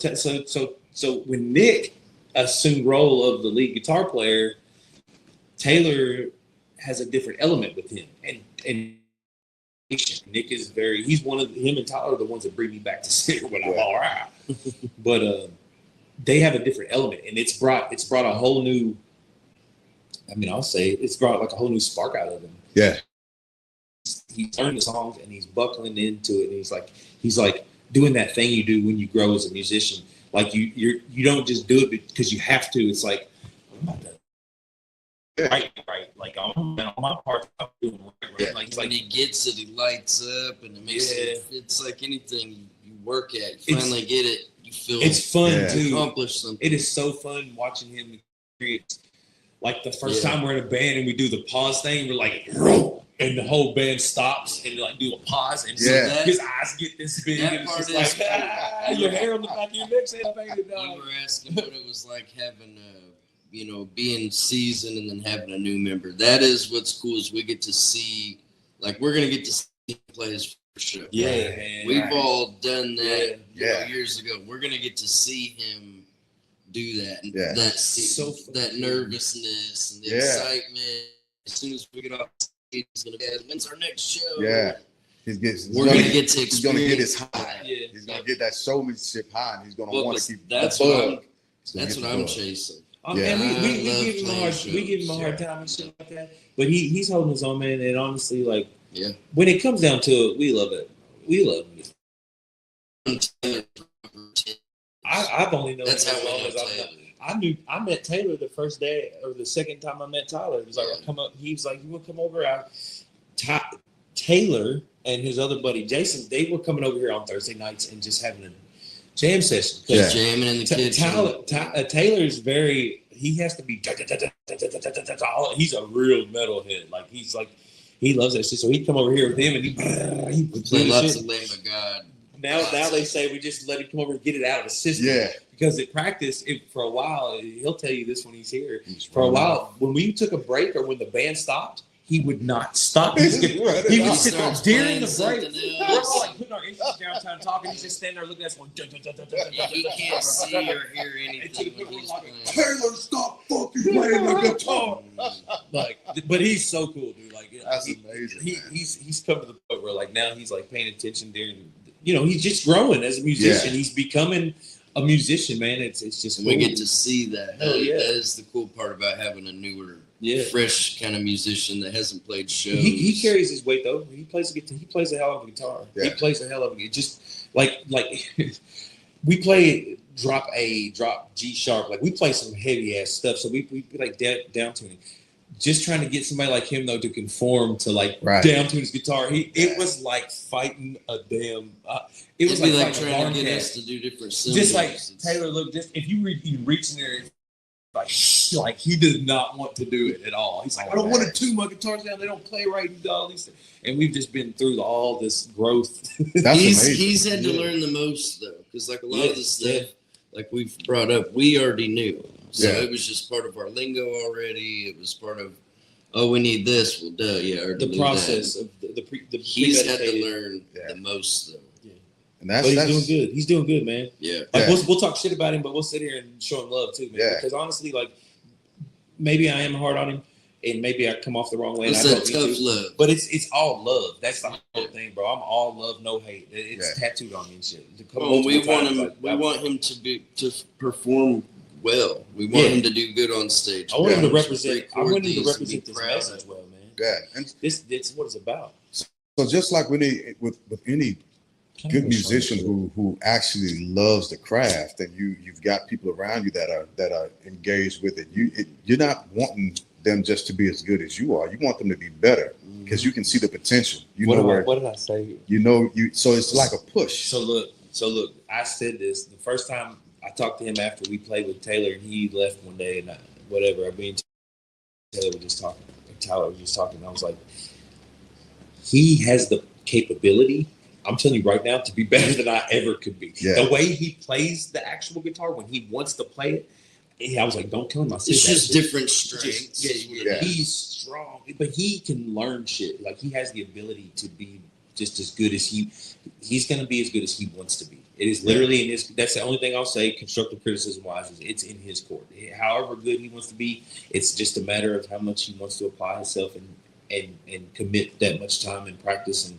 when Nick assumed role of the lead guitar player, Taylor has a different element with him, and Nick is he's one of him and Tyler are the ones that bring me back to center when I'm all right. But they have a different element, and it's brought a whole new. I mean, I'll say it's brought like a whole new spark out of him. Yeah, He's learned the songs and he's buckling into it, and he's like doing that thing you do when you grow as a musician. Like you don't just do it because you have to. It's like I'm about to. Right. Like on my part, I'm doing right. Like when he gets it, he lights up, and it makes it. It's like anything you work at. You finally get it. You feel it's fun to accomplish something. It is so fun watching him experience. Like the first time we're in a band and we do the pause thing, we're like, and the whole band stops and like do a pause, and so his eyes get this big, and it's just like your hair on the back of your neck. You were asking what it was like having being seasoned and then having a new member. That is what's cool is we get to see, like we're gonna get to see him play his first show. Yeah, man. We've all done that years ago. We're gonna get to see him do that. And that nervousness and the excitement. As soon as we get off stage, it's gonna be when's our next show? Yeah. We're gonna get to experience. He's gonna get his high. Yeah. He's gonna get that showmanship high, and he's gonna want to keep that's what I'm chasing. And we give him a hard time and shit like that. But he's holding his own, man. And honestly, like, when it comes down to it, we love it. We love it. I've only known that's him how as long as I met Taylor the first day or the second time I met Tyler. It was like, come up. He was like, you want to come over? Taylor and his other buddy Jason, they were coming over here on Thursday nights and just having a jam session. Jamming in the kitchen. Taylor's he has to be. He's a real metalhead. Like he loves that shit. So he'd come over here with him and he play lots of Lamb of God. Now they say we just let him come over and get it out of the system. Yeah. Because at practice, for a while, he'll tell you this when he's here. For a while, when we took a break or when the band stopped, he would not stop. He would sit there during the break. We're all like putting our instruments downtown talking. He's just standing there looking at us going. He can't see or hear anything when he's playing. Taylor, stop fucking playing the guitar. But he's so cool, dude. Like that's amazing. He's come to the point where like now he's like paying attention during. He's just growing as a musician. Yeah. He's becoming a musician, man. It's just cool. We get to see that. Hell yeah. That is the cool part about having a newer, fresh kind of musician that hasn't played shows. He carries his weight though. He plays a guitar. He plays a hell of a guitar. Yeah. He plays a hell of a just like we play drop A, drop G sharp. Like we play some heavy ass stuff. So we like down tuning. Just trying to get somebody like him though to conform to like down tune his guitar. It was like fighting a damn. It was like trying to get us to do different symbols. Just like Taylor looked. Just if you reach in there, like he does not want to do it at all. He's like, I don't want to tune my guitars down. They don't play right and all these things. And we've just been through all this growth. He's had to learn the most though, because like a lot of the stuff, like we've brought up, we already knew. So it was just part of our lingo already. It was part of, we need this. Well, duh, the process of the he's had to learn the most though. Yeah. And but he's doing good. He's doing good, man. Yeah. Like we'll talk shit about him, but we'll sit here and show him love too, man. Yeah. Because honestly, like maybe I am hard on him, and maybe I come off the wrong way. It's and I that don't mean tough to, love. but it's all love. That's the whole thing, bro. I'm all love, no hate. It's tattooed on me and shit. Oh, we want him. We want him to perform well. We want him to do good on stage. I want him to Record represent. I want him to these and represent be this proud message of well, man. Yeah, and This what it's about. so just like with any good musician who actually loves the craft, and you've got people around you that are engaged with it. You're not wanting them just to be as good as you are. You want them to be better because you can see the potential. What did I say? So it's like a push. So look. I said this the first time I talked to him after we played with Taylor, and he left one day, and me and Taylor were just talking. Tyler was just talking. And I was like, he has the capability. I'm telling you right now, to be better than I ever could be. Yeah. The way he plays the actual guitar when he wants to play it, I was like, don't kill him. I said, It's just different strengths. Yeah. He's strong, but he can learn shit. Like he has the ability to be just as good as he's going to be as good as he wants to be. It is literally in his. That's the only thing I'll say. Constructive criticism wise, is it's in his court. However good he wants to be, it's just a matter of how much he wants to apply himself and commit that much time and practice. And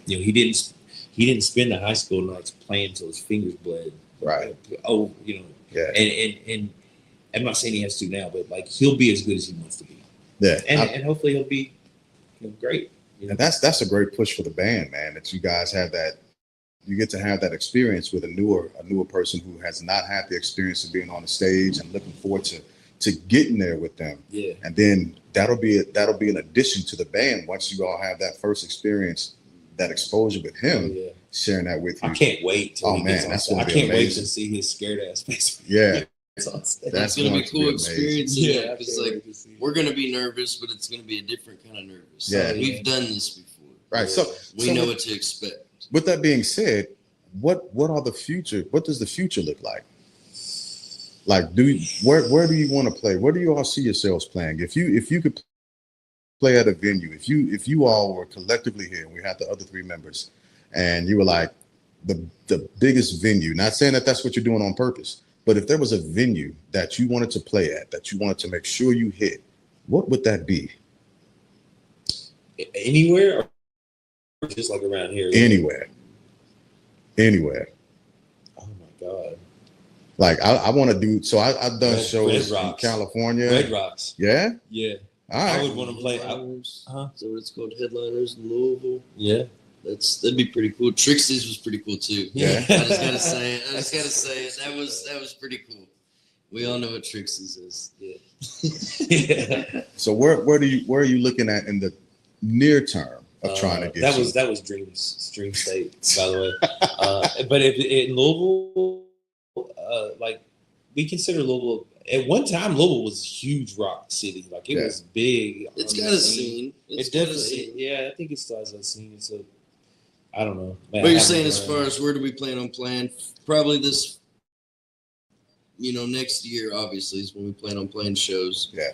he didn't spend the high school nights playing till his fingers bled. Right. Oh, Yeah. And I'm not saying he has to now, but like he'll be as good as he wants to be. Yeah. And hopefully he'll be great. And that's a great push for the band, man, that you guys have that. You get to have that experience with a newer person who has not had the experience of being on the stage and looking forward to getting there with them. Yeah. And then that'll be an addition to the band once you all have that first experience, that exposure with him, sharing that with you. I can't wait till he gets on that's stage. gonna I be can't wait amazing. to see his scared ass face. Yeah. That's gonna be a cool experience. Yeah, because like we're gonna be nervous, but it's gonna be a different kind of nervous. Yeah. We've done this before. Right. So we know what to expect. With that being said, what does the future look like? Like, where do you want to play? Where do you all see yourselves playing? If you could play at a venue, if you all were collectively here and we had the other three members, and you were like the biggest venue, not saying that that's what you're doing on purpose, but if there was a venue that you wanted to play at, that you wanted to make sure you hit, what would that be? Anywhere, or just like around here? Anywhere. Oh my God. Like I want to do. So I've done shows Red in Rocks. California. Red Rocks. Yeah. Yeah. All I right. would want to play. Headliners. Is that what it's called? Headliners in Louisville. Yeah. That'd be pretty cool. Trixie's was pretty cool too. Yeah. I just gotta say it. That was pretty cool. We all know what Trixie's is. Yeah. So where are you looking at in the near term of trying to get that was Dream State, by the way. But if in Louisville, like we consider Louisville at one time, Louisville was a huge rock city. Like it was big. It's got a scene. It's definitely I think it still has a scene. It's I don't know. Man, but you're saying as far as where do we plan on playing? Probably this, next year, obviously, is when we plan on playing shows. Yeah.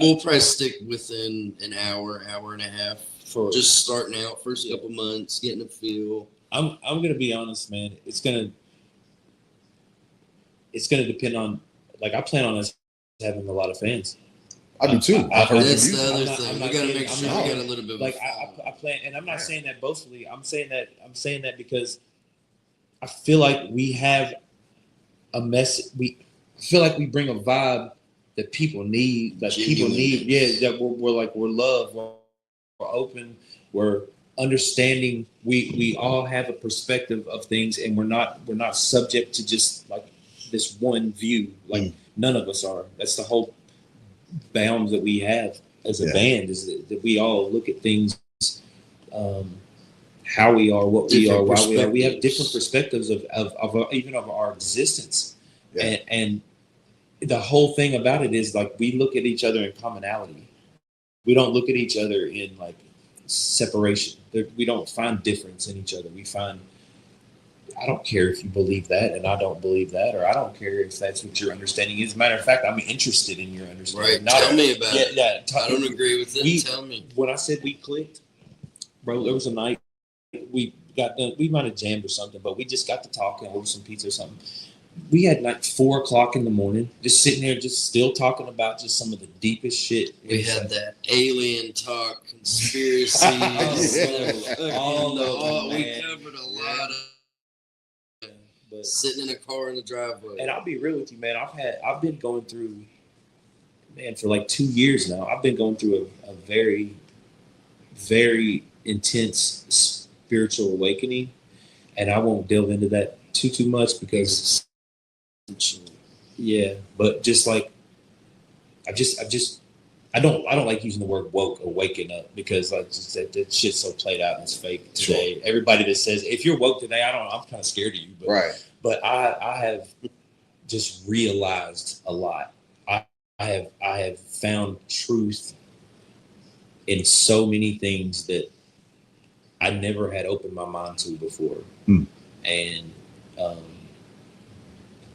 We'll probably stick within an hour and a half for just starting out, first couple months, getting a feel. I'm gonna be honest, man. It's gonna depend on. Like I plan on us having a lot of fans. I do too. I've heard that's you. the other thing. We gotta make sure we got a little bit. Like I plan, and I'm not saying that boastfully. I'm saying that because I feel like we have a message. I feel like we bring a vibe that people need. That people need. Yeah, that we're loved. We're open. We're understanding. We all have a perspective of things, and we're not subject to just like this one view. Like none of us are. That's the whole bounds that we have as a band is that we all look at things how we are, what we are, why we are. We have different perspectives of even of our existence. And the whole thing about it is like we look at each other in commonality. We don't look at each other in like separation. We don't find difference in each other. We find I don't care if you believe that and I don't believe that, or I don't care if that's what your understanding is. As a matter of fact, I'm interested in your understanding. Right. Tell me about it. Yeah. I don't agree with it. Tell me. When I said we clicked, bro, there was a night got done. We might have jammed or something, but we just got to talking over some pizza or something. We had like 4 o'clock in the morning, just sitting there, just still talking about just some of the deepest shit. We had that alien talk, conspiracy. We covered a lot of. But sitting in a car in the driveway. And I'll be real with you, man. I've been going through, man, for like 2 years now. I've been going through a very, very intense spiritual awakening, and I won't delve into that too much because, yeah. But just like, I don't like using the word woke or waking up because like just that shit's so played out and it's fake today. Sure. Everybody that says if you're woke today, I'm kind of scared of you. But, right. But I have just realized a lot. I have found truth in so many things that I never had opened my mind to before, and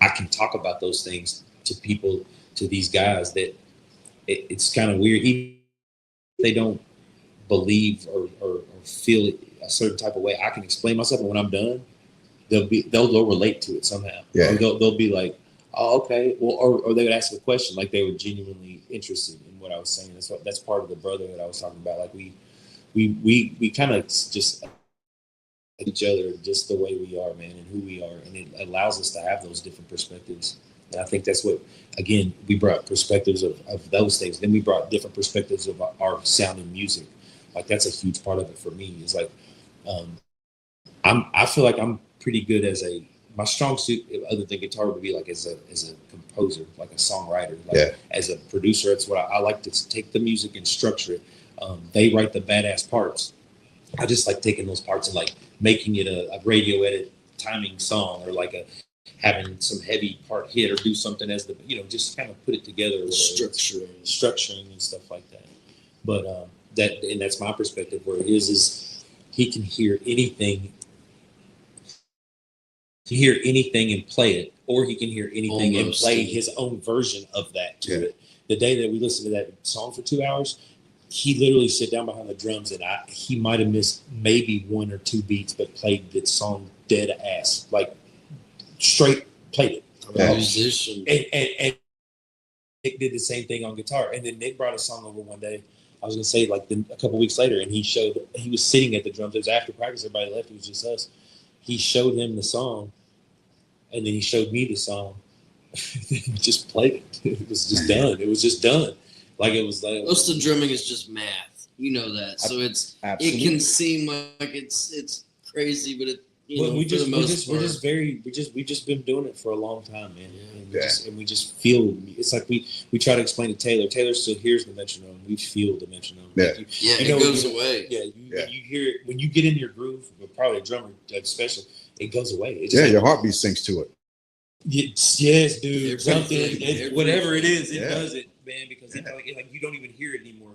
I can talk about those things to people, to these guys that. It's kind of weird. Even if they don't believe or feel a certain type of way, I can explain myself, and when I'm done, they'll relate to it somehow. Yeah. Or they'll be like, oh, okay. Well, or they would ask a question like they were genuinely interested in what I was saying. That's part of the brotherhood I was talking about. Like we kind of just each other just the way we are, man, and who we are, and it allows us to have those different perspectives. And I think that's what, again, we brought perspectives of those things. Then we brought different perspectives of our sound and music. Like that's a huge part of it for me. It's like I feel like I'm pretty good my strong suit other than guitar would be like as a composer, like a songwriter. Like as a producer, that's what I like to take the music and structure it. They write the badass parts. I just like taking those parts and like making it a radio edit timing song or like having some heavy part hit or do something as just kind of put it together. Structuring and stuff like that. But that's my perspective. Where his is, he can hear anything. He can hear anything and play it, or he can hear anything and play his own version of that to it. The day that we listened to that song for 2 hours, he literally sat down behind the drums and he might have missed maybe 1 or 2 beats, but played the song dead ass, like straight played it. Musician. And Nick did the same thing on guitar. And then Nick brought a song over one day. I was gonna say like a couple weeks later, and he was sitting at the drums. It was after practice, everybody left, it was just us. He showed him the song, and then he showed me the song. He just played it. It was just done. It was just done. Like it was like most of drumming is just math. You know that. So it can seem like it's crazy, but we've just been doing it for a long time, man. And we just feel it's like we try to explain to Taylor. Taylor still hears the metronome. We feel the metronome. Yeah, it goes away. When you hear it, when you get in your groove, but probably a drummer especially, it goes away. Your heartbeat syncs to it. Yes, dude. Something, whatever it is, it does it, man. Because like you don't even hear it anymore.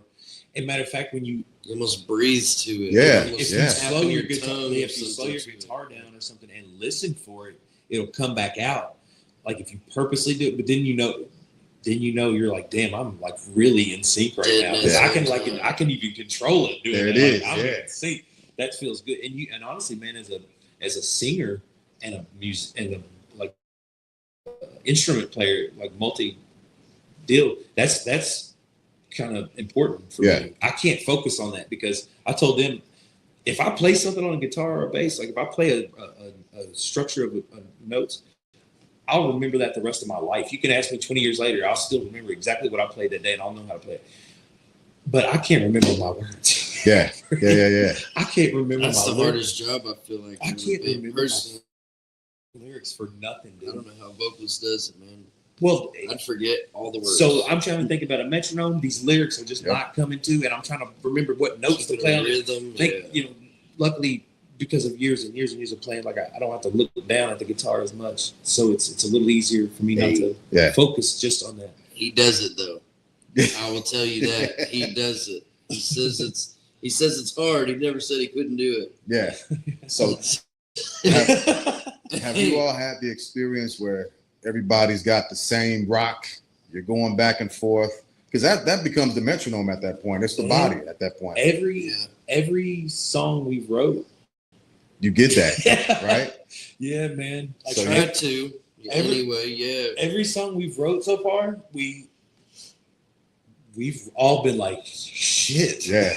And matter of fact, when you almost breathe to it, if you slow your guitar down or something and listen for it, it'll come back out. Like if you purposely do it, but then you're like, damn, I'm like really in sync right now. I can even control it. There it is. I'm in sync. That feels good. And honestly, man, as a singer and a music and a like instrument player, like multi deal, that's kind of important for me. I can't focus on that because I told them if I play something on a guitar or a bass, like if I play a structure of notes, I'll remember that the rest of my life. You can ask me 20 years later, I'll still remember exactly what I played that day and I'll know how to play it. But I can't remember my words. Yeah. I can't remember That's my the hardest job, I feel like. I can't remember my lyrics for nothing, dude. I don't know how vocals does it, man. Well, I'd forget all the words. So I'm trying to think about a metronome. These lyrics are just not coming to, and I'm trying to remember what notes to play on. Rhythm. Luckily, because of years and years and years of playing, like I don't have to look down at the guitar as much, so it's a little easier for me not to focus just on that. He does it though. I will tell you that he does it. He says it's hard. He never said he couldn't do it. Yeah. So have you all had the experience where everybody's got the same rock? You're going back and forth because that becomes the metronome at that point. It's the body at that point. Every song we wrote, You get that, right? Yeah, man. I So tried to. Anyway, yeah. Every song we've wrote so far, we've all been like, shit. Yeah.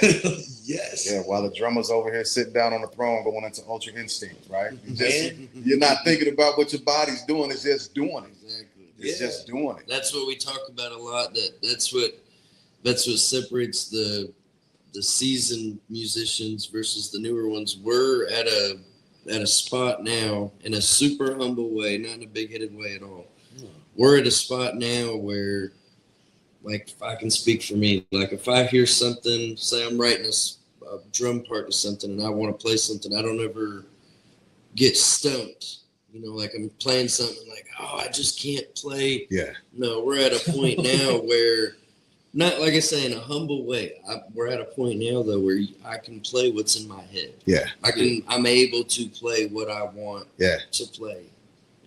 Yes. Yeah, while the drummer's over here sitting down on the throne going into Ultra Instinct, right? Man. You're not thinking about what your body's doing, it's just doing it. Exactly. It's just doing it. That's what we talk about a lot. That's what separates the seasoned musicians versus the newer ones. We're at a spot now in a super humble way, not in a big-headed way at all. We're at a spot now where, like, if I can speak for me, like if I hear something, say I'm writing a drum part to something and I want to play something, I don't ever get stumped. You know, like I'm playing something like, oh, I just can't play. Yeah. No, we're at a point now where, not like I say in a humble way, we're at a point now though where I can play what's in my head. Yeah. I'm able to play what I want to play.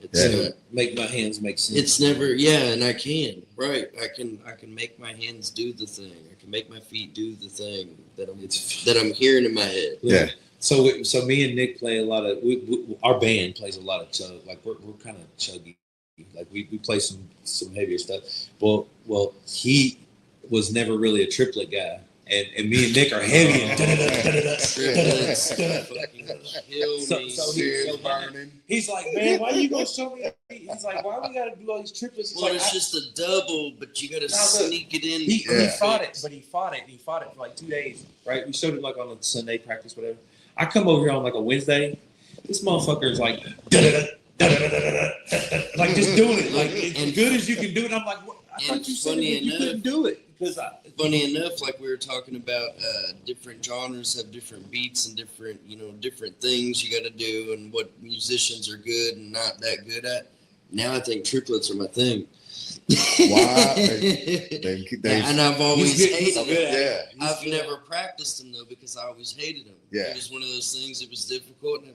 It's Make my hands make sense. It's never, and I can, right? I can make my hands do the thing. I can make my feet do the thing that I'm hearing in my head. Yeah. So me and Nick play a lot of. Our band plays a lot of chug. Like we're kind of chuggy. Like we play some heavier stuff. Well, he was never really a triplet guy, and me and Nick are heavy. He's like, man, why you gonna show me? He's like, why we gotta do all these triplets? Well, it's just a double, but you gotta sneak it in. He fought it, but he fought it for like 2 days, right? We showed it like on a Sunday practice, whatever. I come over here on like a Wednesday. This motherfucker is like, like just doing it, like as good as you can do it. I'm like, what? I thought you said you couldn't do it. Funny enough, like we were talking about, different genres have different beats and different things you got to do, and what musicians are good and not that good at. Now I think triplets are my thing. Why? And I've always hated them. Yeah. I've never practiced them though because I always hated them. Yeah. It was one of those things. It was difficult. And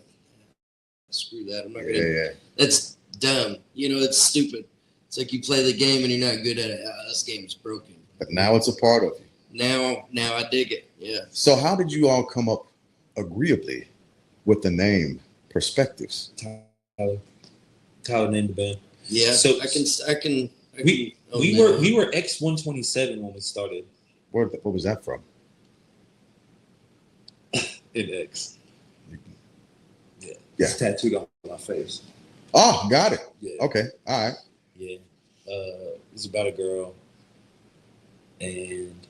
screw that. I'm not gonna. Yeah. That's dumb. It's stupid. It's like you play the game and you're not good at it. This game's broken. But now it's a part of you. Now I dig it. Yeah. So how did you all come up agreeably with the name Perspectives? Tyler named the band. Yeah. So I can. We were X127 when we started. What was that from? In X. Yeah. Yeah. It's tattooed on my face. Oh, got it. Yeah. Okay. All right. Yeah. It's about a girl. And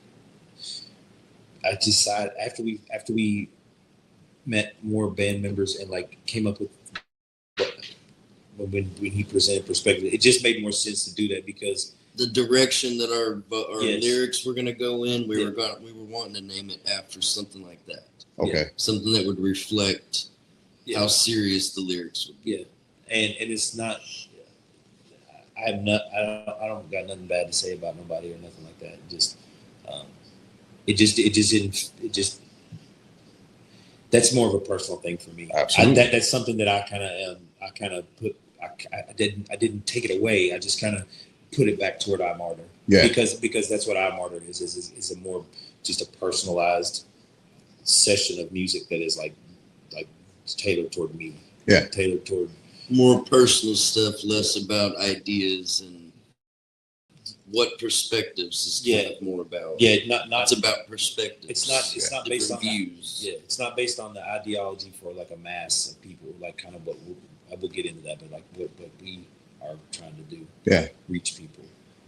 I decided after we met more band members and like came up with when he presented Perspective, it just made more sense to do that because the direction that our lyrics were going to go in, we were wanting to name it after something like that. Okay. Something that would reflect how serious the lyrics would be. Yeah. And it's not. I don't got nothing bad to say about nobody or nothing like that. That's more of a personal thing for me. Absolutely. That's something that I didn't take it away. I just kind of put it back toward iMARTyR. Yeah. Because that's what iMARTyR is a more just a personalized session of music that is like tailored toward me. Yeah. Tailored toward more personal stuff, less about ideas and what Perspectives is kind of more about. Yeah, not it's about perspectives. It's not based on views. It's not based on the ideology for like a mass of people, like kind of what I will get into that, but like what we are trying to do. Yeah. Reach people.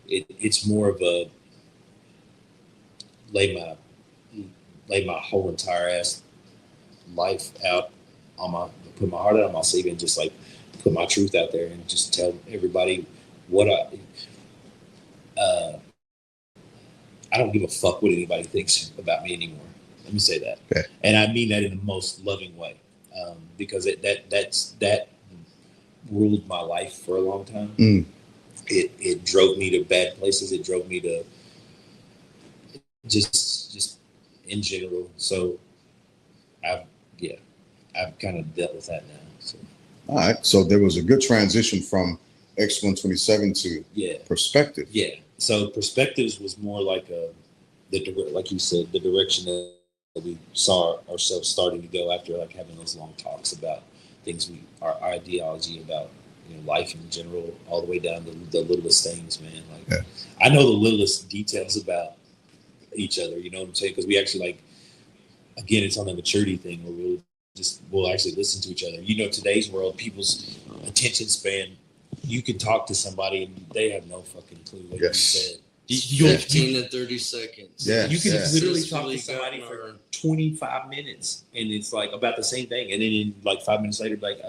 It's more of a lay my whole entire ass life out put my heart out on my sleeve and just like put my truth out there and just tell everybody what I don't give a fuck what anybody thinks about me anymore. Let me say that. Okay. And I mean that in the most loving way, because that ruled my life for a long time. Mm. It drove me to bad places. It drove me to just in general. So I've kind of dealt with that now. So. All right. So there was a good transition from X127 to Perspective. Yeah. So Perspectives was more like like you said, the direction we saw ourselves starting to go after like having those long talks about things our ideology about life in general, all the way down to the littlest things, man. Like I know the littlest details about each other. You know what I'm saying? Because we actually like, again, it's on the maturity thing where we'll actually listen to each other. Today's world, people's attention span. You can talk to somebody and they have no fucking clue what you said. 15 to 30 seconds. Yeah, you can literally talk to Successfully somebody gotten for 25 minutes and it's like about the same thing, and then in like 5 minutes later, like,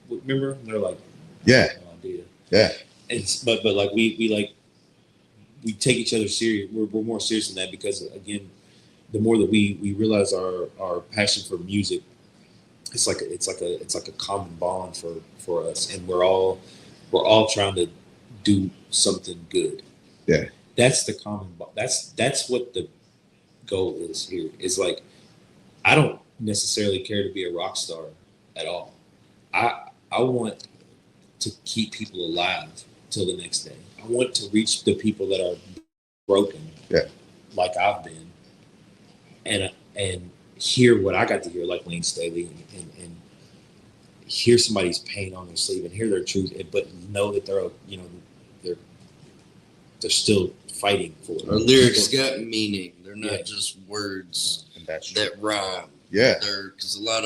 remember? And they're like, yeah, no idea. Yeah. But like we take each other serious. We're more serious than that because, again, the more that we realize our passion for music, it's like a common bond for us, and we're all trying to do something good. Yeah, that's the common bond. That's what the goal is here. Is like, I don't necessarily care to be a rock star at all. I want to keep people alive till the next day. I want to reach the people that are broken, like I've been, and hear what I got to hear, like Lane Staley, and hear somebody's pain on their sleeve and hear their truth, but know that they're still fighting for it. Our lyrics got meaning. They're not just words that rhyme. Yeah. Because a lot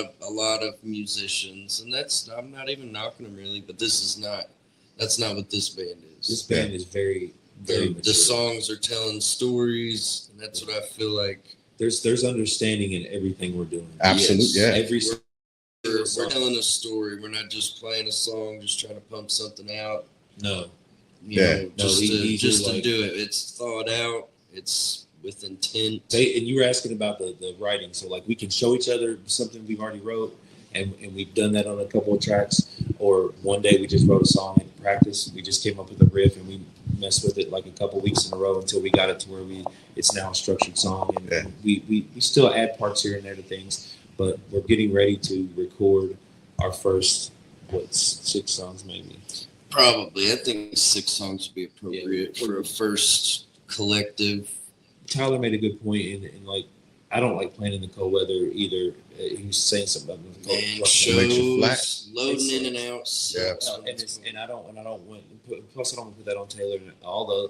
of musicians, and I'm not even knocking them really, but that's not what this band is. This band is very, very mature. The songs are telling stories, and that's what I feel like. There's understanding in everything we're doing. Absolutely, Yes. We're telling a story. We're not just playing a song, just trying to pump something out. No. Just to like, do it. It's thought out. It's with intent. And you were asking about the writing. So like we can show each other something we've already wrote, and we've done that on a couple of tracks. Or one day we just wrote a song in practice. We just came up with a riff and we messed with it like a couple weeks in a row until we got it to where it's now a structured song. And we still add parts here and there to things, but we're getting ready to record our first 6 songs maybe. Probably. I think 6 songs would be appropriate for a first collective. Tyler made a good point in like, I don't like playing in the cold weather either. He was saying something about the cold. Shows, loading in and out. And I don't want. Plus, I don't want to put that on Taylor and all the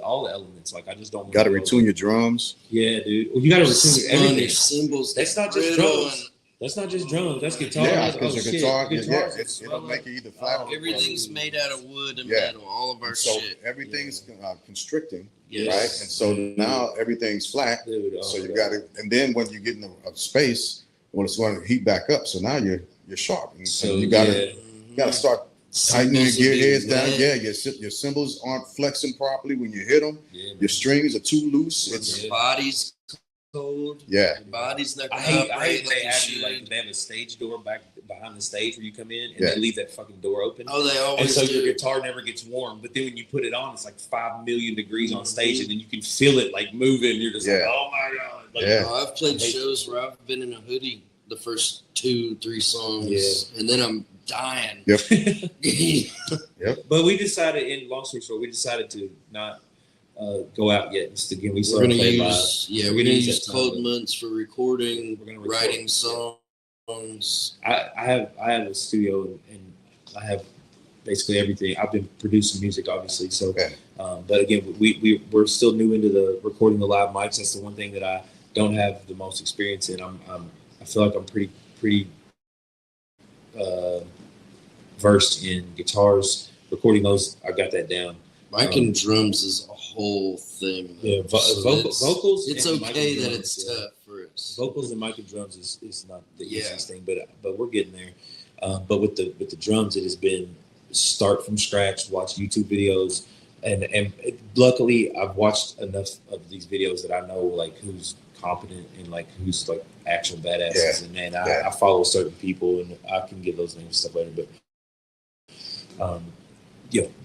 elements. Like I just don't. Got to retune your drums. Yeah, dude. Well, you got to retune everything. Cymbals. That's not just drums. That's not just drums. That's guitar. Yeah, because your guitar, it'll make it either flat. Everything's made out of wood and metal. All of our shit. Everything's constricting, right? And so now everything's flat. Dude, so you got to, and then when you get in a space, when it's going to heat back up, so now you're sharp, and so you got to start tightening your gear heads down. Yeah, your cymbals aren't flexing properly when you hit them. Yeah, your strings are too loose. Your body's cold. Yeah, your body's not. I hate they have a stage door back behind the stage where you come in, and they leave that fucking door open. Oh, they always. And so your guitar never gets warm. But then when you put it on, it's like 5 million degrees on stage, and then you can feel it like moving. You're just like, oh my god. Like, I've played shows where I've been in a hoodie the first 2-3 songs, and then I'm dying. Yep. But we decided, in long story short, we decided to not go out yet. Just again, we're gonna use we're gonna use 12 months for recording. We're gonna writing songs. I have a studio and I have basically everything. I've been producing music, obviously. So, but again, we're still new into the recording the live mics. That's the one thing that I don't have the most experience in. I feel like I'm pretty versed in guitars. Recording those, I got that down. Mic and drums is a whole thing. Yeah, vocals. It's okay that it's tough for us. Vocals and mic and drums is not the easiest thing, but we're getting there. But with the drums, it has been start from scratch, watch YouTube videos, and luckily I've watched enough of these videos that I know like who's competent and like who's like actual badasses. And man, I follow certain people, and I can give those names and stuff later. But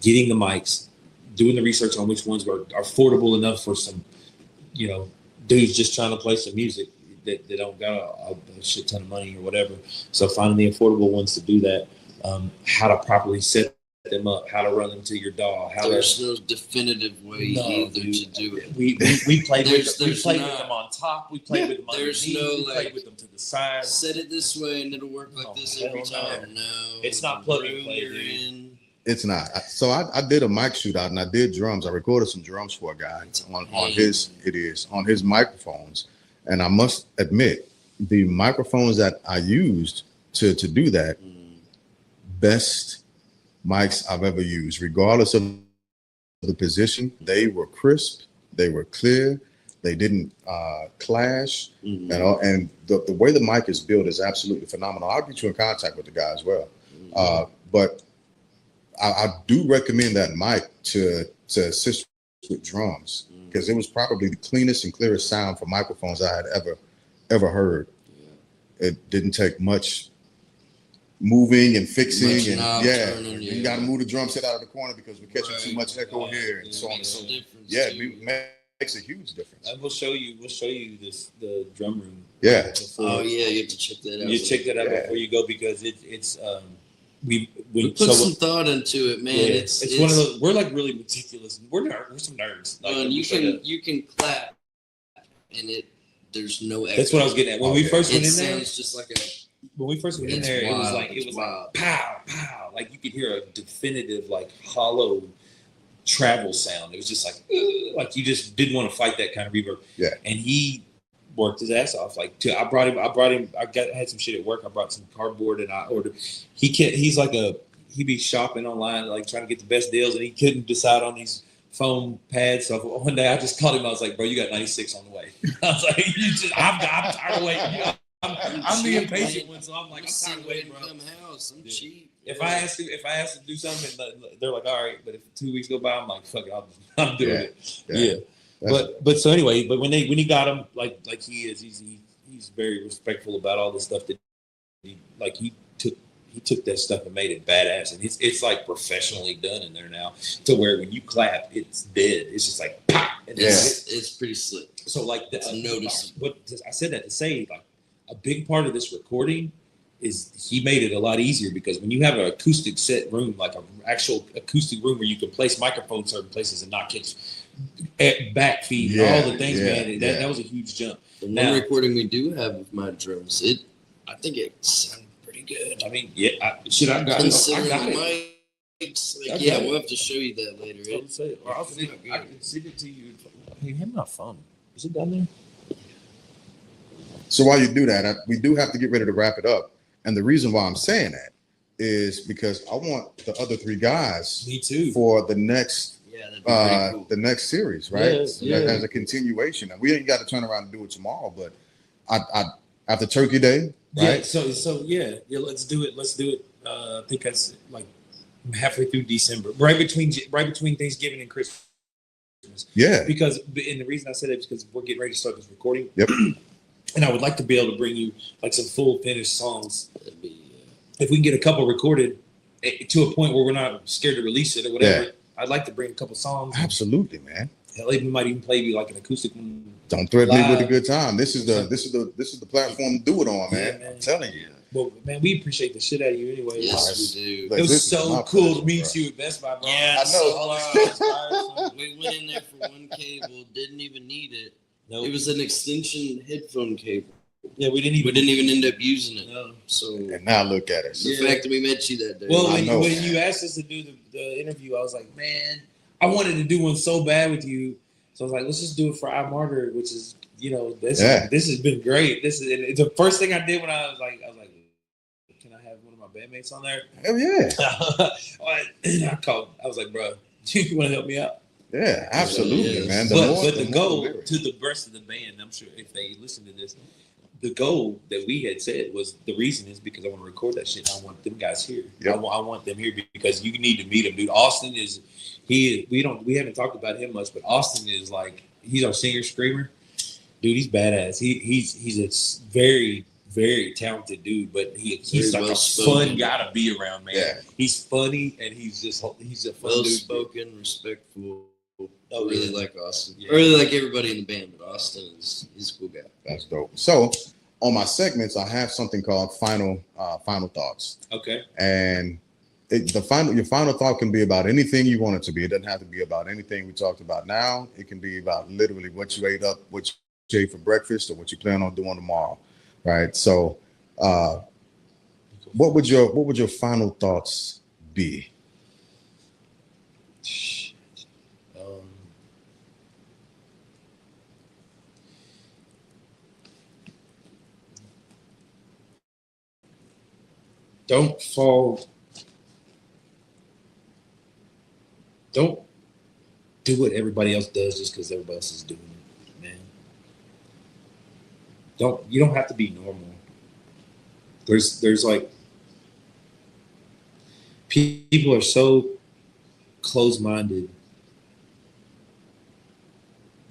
getting the mics, doing the research on which ones are affordable enough for some, dudes just trying to play some music that don't got a shit ton of money or whatever. So finding the affordable ones to do that, how to properly set them up, how to run them to your DAW, how There's no definitive way either to do it. we played with them There's with not. them on top, we played with them There's underneath, no, we played like, with them to the side. Set it this way and it'll work like Oh, this hell every no. time. No, It's not the plug and room play, you're dude. in. It's not. So I did a mic shootout and I did drums. I recorded some drums for a guy on his microphones. And I must admit, the microphones that I used to do that, best mics I've ever used, regardless of the position. They were crisp, they were clear, they didn't clash at all. And the way the mic is built is absolutely phenomenal. I'll get you in contact with the guy as well. But I do recommend that mic to assist with drums, because it was probably the cleanest and clearest sound for microphones I had ever heard. It didn't take much moving and fixing, Much and knob turning, you got to move the drum set out of the corner because we're catching too much echo here, and so on and so on. It makes a huge difference. And we'll show you the drum room. Yeah. Before. Oh yeah, you have to check that out. You check that out before you go, because it's we put some thought into it, man. Yeah, it's one of those. We're like really meticulous. We're some nerds. Like, you can clap, and there's no echo. That's what I was getting at when we first went in there. Sounds just like when we first went in It's there, wild. it was wild. like pow pow, like you could hear a definitive like hollow travel sound. It was just like you just didn't want to fight that kind of reverb. Yeah. And he worked his ass off. I had some shit at work. I brought some cardboard and I ordered. He'd be shopping online, like trying to get the best deals, and he couldn't decide on these foam pads. So one day I just called him. I was like, "Bro, you got 96 on the way." I was like, I'm tired of waiting. I'm the impatient one, so I'm like, I'm tired of waiting, bro. I'm cheap. If I ask to do something, they're like, all right. But if 2 weeks go by, I'm like, fuck it, I'm doing it. Yeah. But so anyway, but when he got him, like he is, he's very respectful about all the stuff that he took that stuff and made it badass, and it's like professionally done in there now, to where when you clap, it's dead. It's just like pop. And it's pretty slick. So like noticeable. What I said that to say, like, a big part of this recording is he made it a lot easier, because when you have an acoustic set room, like an actual acoustic room where you can place microphones certain places and not catch back feed and all the things, man, that was a huge jump. The one recording we do have of my drums, I think it sounded pretty good. I mean, I got Considering it. the mics, we'll have to show you that later. I can send it to you. Hey, have my phone. Is it down there? So while you do that, we do have to get ready to wrap it up. And the reason why I'm saying that is because I want the other three guys, Me too, for the next that'd be pretty cool. the next series, right? Yeah. As a continuation. And we ain't got to turn around and do it tomorrow, but I after Turkey Day, right? Yeah. So let's do it. I think that's like halfway through December, right between Thanksgiving and Christmas. Yeah. Because, and the reason I said it is because we're getting ready to start this recording. Yep. And I would like to be able to bring you like some full finished songs. If we can get a couple recorded to a point where we're not scared to release it or whatever, I'd like to bring a couple songs. Absolutely, man. Hell, we might even play you like an acoustic one. Don't threaten me with a good time. This is the platform to do it on, man. Yeah, man. I'm telling you. Well, man, we appreciate the shit out of you anyway. Yes, we do. Like, It was this is so my cool pleasure, to meet bro. you at Best Buy, bro. Yeah, I know. We went in there for one cable, didn't even need it. Nope. It was an extension headphone cable. Yeah, we didn't We even. didn't even end up using it. No. So And now look at us. the fact that we met you that day. Well, I when know. you asked us to do the interview, I was like, man, I wanted to do one so bad with you. So I was like, let's just do it for iMARTyR, which is, this has been great. It's the first thing I did when I was like, can I have one of my bandmates on there? Hell yeah. I was like, bro, you want to help me out? Yeah, absolutely, Yeah. man. But the more goal lyrics. to the rest of the band, I'm sure if they listen to this, the goal that we had said was, the reason is because I want to record that shit. I want them guys here. Yep. I want them here because you need to meet him, dude. Austin we haven't talked about him much, but Austin is like, he's our singer screamer, dude. He's badass. He's a very, very talented dude, but he's like a fun guy to be around, man. Yeah. He's funny and he's a fun well dude. spoken, respectful. I Oh, really yeah. like Austin. Yeah. I really like everybody in the band, but Austin he's a cool guy. That's dope. So on my segments, I have something called final thoughts. Okay. And your final thought can be about anything you want it to be. It doesn't have to be about anything we talked about now. It can be about literally what you ate up, what you ate for breakfast, or what you plan on doing tomorrow, right? So, what would your final thoughts be? Um, don't fall. Don't do what everybody else does just because everybody else is doing it, man. You don't have to be normal. There's like people are so close-minded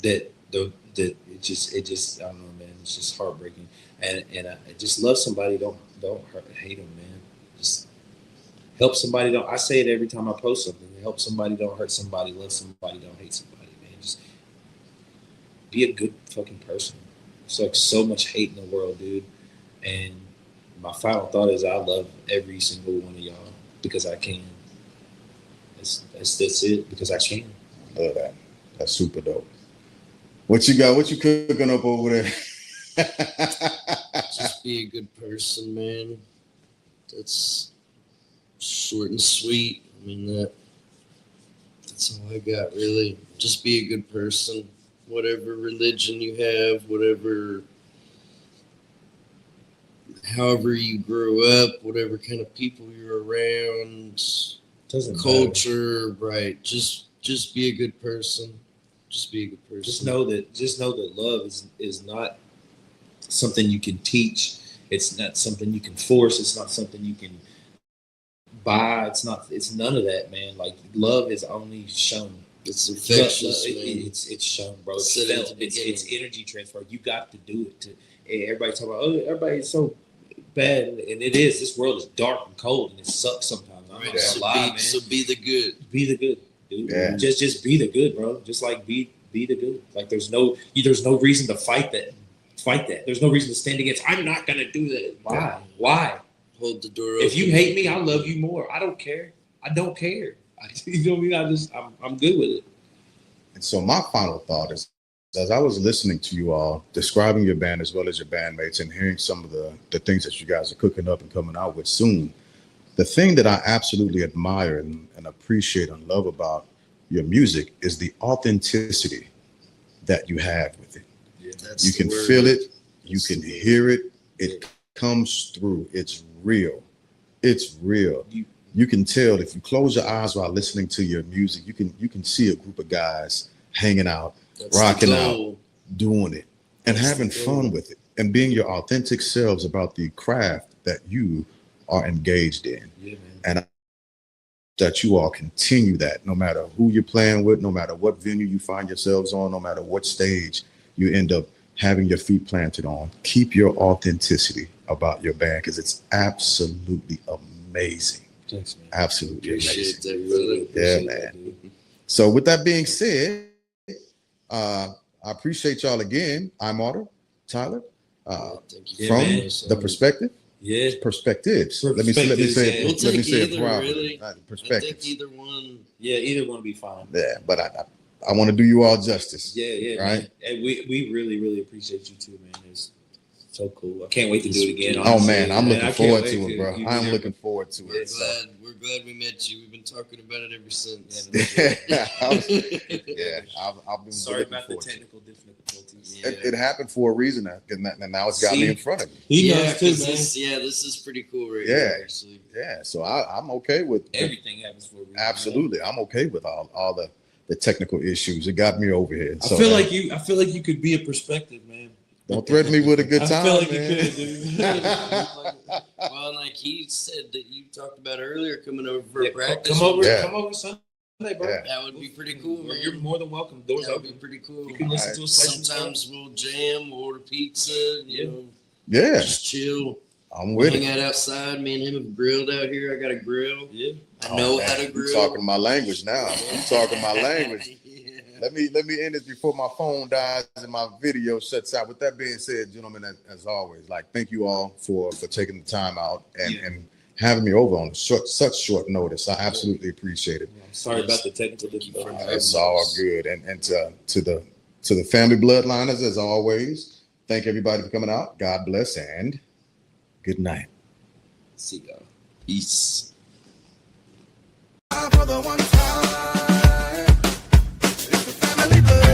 that it just I don't know, man. It's just heartbreaking. And I just love somebody. Don't hate them, man. Just help somebody. Don't I say it every time I post something? Help somebody. Don't hurt somebody. Love somebody. Don't hate somebody, man. Just be a good fucking person. There's like so much hate in the world, dude. And my final thought is I love every single one of y'all because I can. That's it, because I can. Love that. That's super dope. What you got? What you cooking up over there? Just be a good person, man. That's short and sweet. I mean, that's all I got, really. Just be a good person. Whatever religion you have, however you grew up, whatever kind of people you're around, Doesn't culture, matter. Right? Just be a good person. Just be a good person. Just know that love is not something you can teach. It's not something you can force. It's not something you can buy. It's none of that, man. Like love is only shown. It's infectious. It's shown, bro. It's felt. It's energy transfer. You got to do it. Everybody talk about everybody's so bad, and it is. This world is dark and cold, and it sucks sometimes. I'm not gonna lie, man. So be the good. Be the good, dude. Yeah. Just be the good, bro. Just like be the good. Like there's no reason to fight that. There's no reason to stand against. I'm not gonna do that. Why? Yeah. Why? Hold the door open. If you hate me, I love you more. I don't care. You know what I mean? I'm good with it. And so my final thought is, as I was listening to you all describing your band as well as your bandmates and hearing some of the things that you guys are cooking up and coming out with soon, the thing that I absolutely admire and appreciate and love about your music is the authenticity that you have with it. Yeah, you can feel it, you can hear it, it comes through. It's real. It's real. You can tell if you close your eyes while listening to your music, you can see a group of guys hanging out, rocking out, doing it, and having fun with it, and being your authentic selves about the craft that you are engaged in. Yeah, man. And that you all continue that no matter who you're playing with, no matter what venue you find yourselves on, no matter what stage you end up having your feet planted on. Keep your authenticity about your band because it's absolutely amazing. Thanks, man. Absolutely Appreciate amazing. that, really. Yeah, man. So with that being said, I appreciate y'all again. iMARTyR, Tyler, Thank you. from man. the perspective. Yeah. Perspectives. Let me say it. We'll Let me take say it either, properly. really. I Perspectives. think either one. Yeah, either one would be fine. Yeah, but I want to do you all justice. Yeah, right. Man. And we really appreciate you too, man. It's so cool. I can't wait to do it again. Oh honestly. man, I'm looking I forward can't to wait it, bro. you I'm there. looking forward to it. We're glad we met you. We've been talking about it ever since. Yeah, I've been Sorry looking about the forward to it. technical difficulties. Yeah. It happened for a reason, and now it's got me in front of me. He Yeah, knows too, 'cause man. this is pretty cool right Yeah. here, actually. Yeah, so I'm okay with Everything happens for a reason. absolutely. I'm okay with all the technical issues. It got me over here. I So, feel man, like you could be a perspective, man. don't threaten me with a good I time, feel like man. you could, dude. Well, like he said that you talked about earlier, coming over for a practice. Come over, Yeah. come over Sunday, bro. Yeah. That would be pretty cool, man. You're more than welcome. Doors That would be open. pretty cool. You can listen to us. Sometimes we'll jam, we'll order pizza, Yeah. Yeah, just chill. I'm with Hang it. out outside. Me and him have grilled out here. I got a grill. Yeah. I know how to You're grill. talking my language now. You're talking my language. Yeah. Let me end this before my phone dies and my video shuts out. With that being said, gentlemen, as always, like thank you all for taking the time out having me over on such short notice. I absolutely appreciate it. I'm sorry about the technical difficulties. It's all good. And to the family bloodliners, as always, thank everybody for coming out. God bless and good night. See y'all. Peace. For the one time, it's the family blood.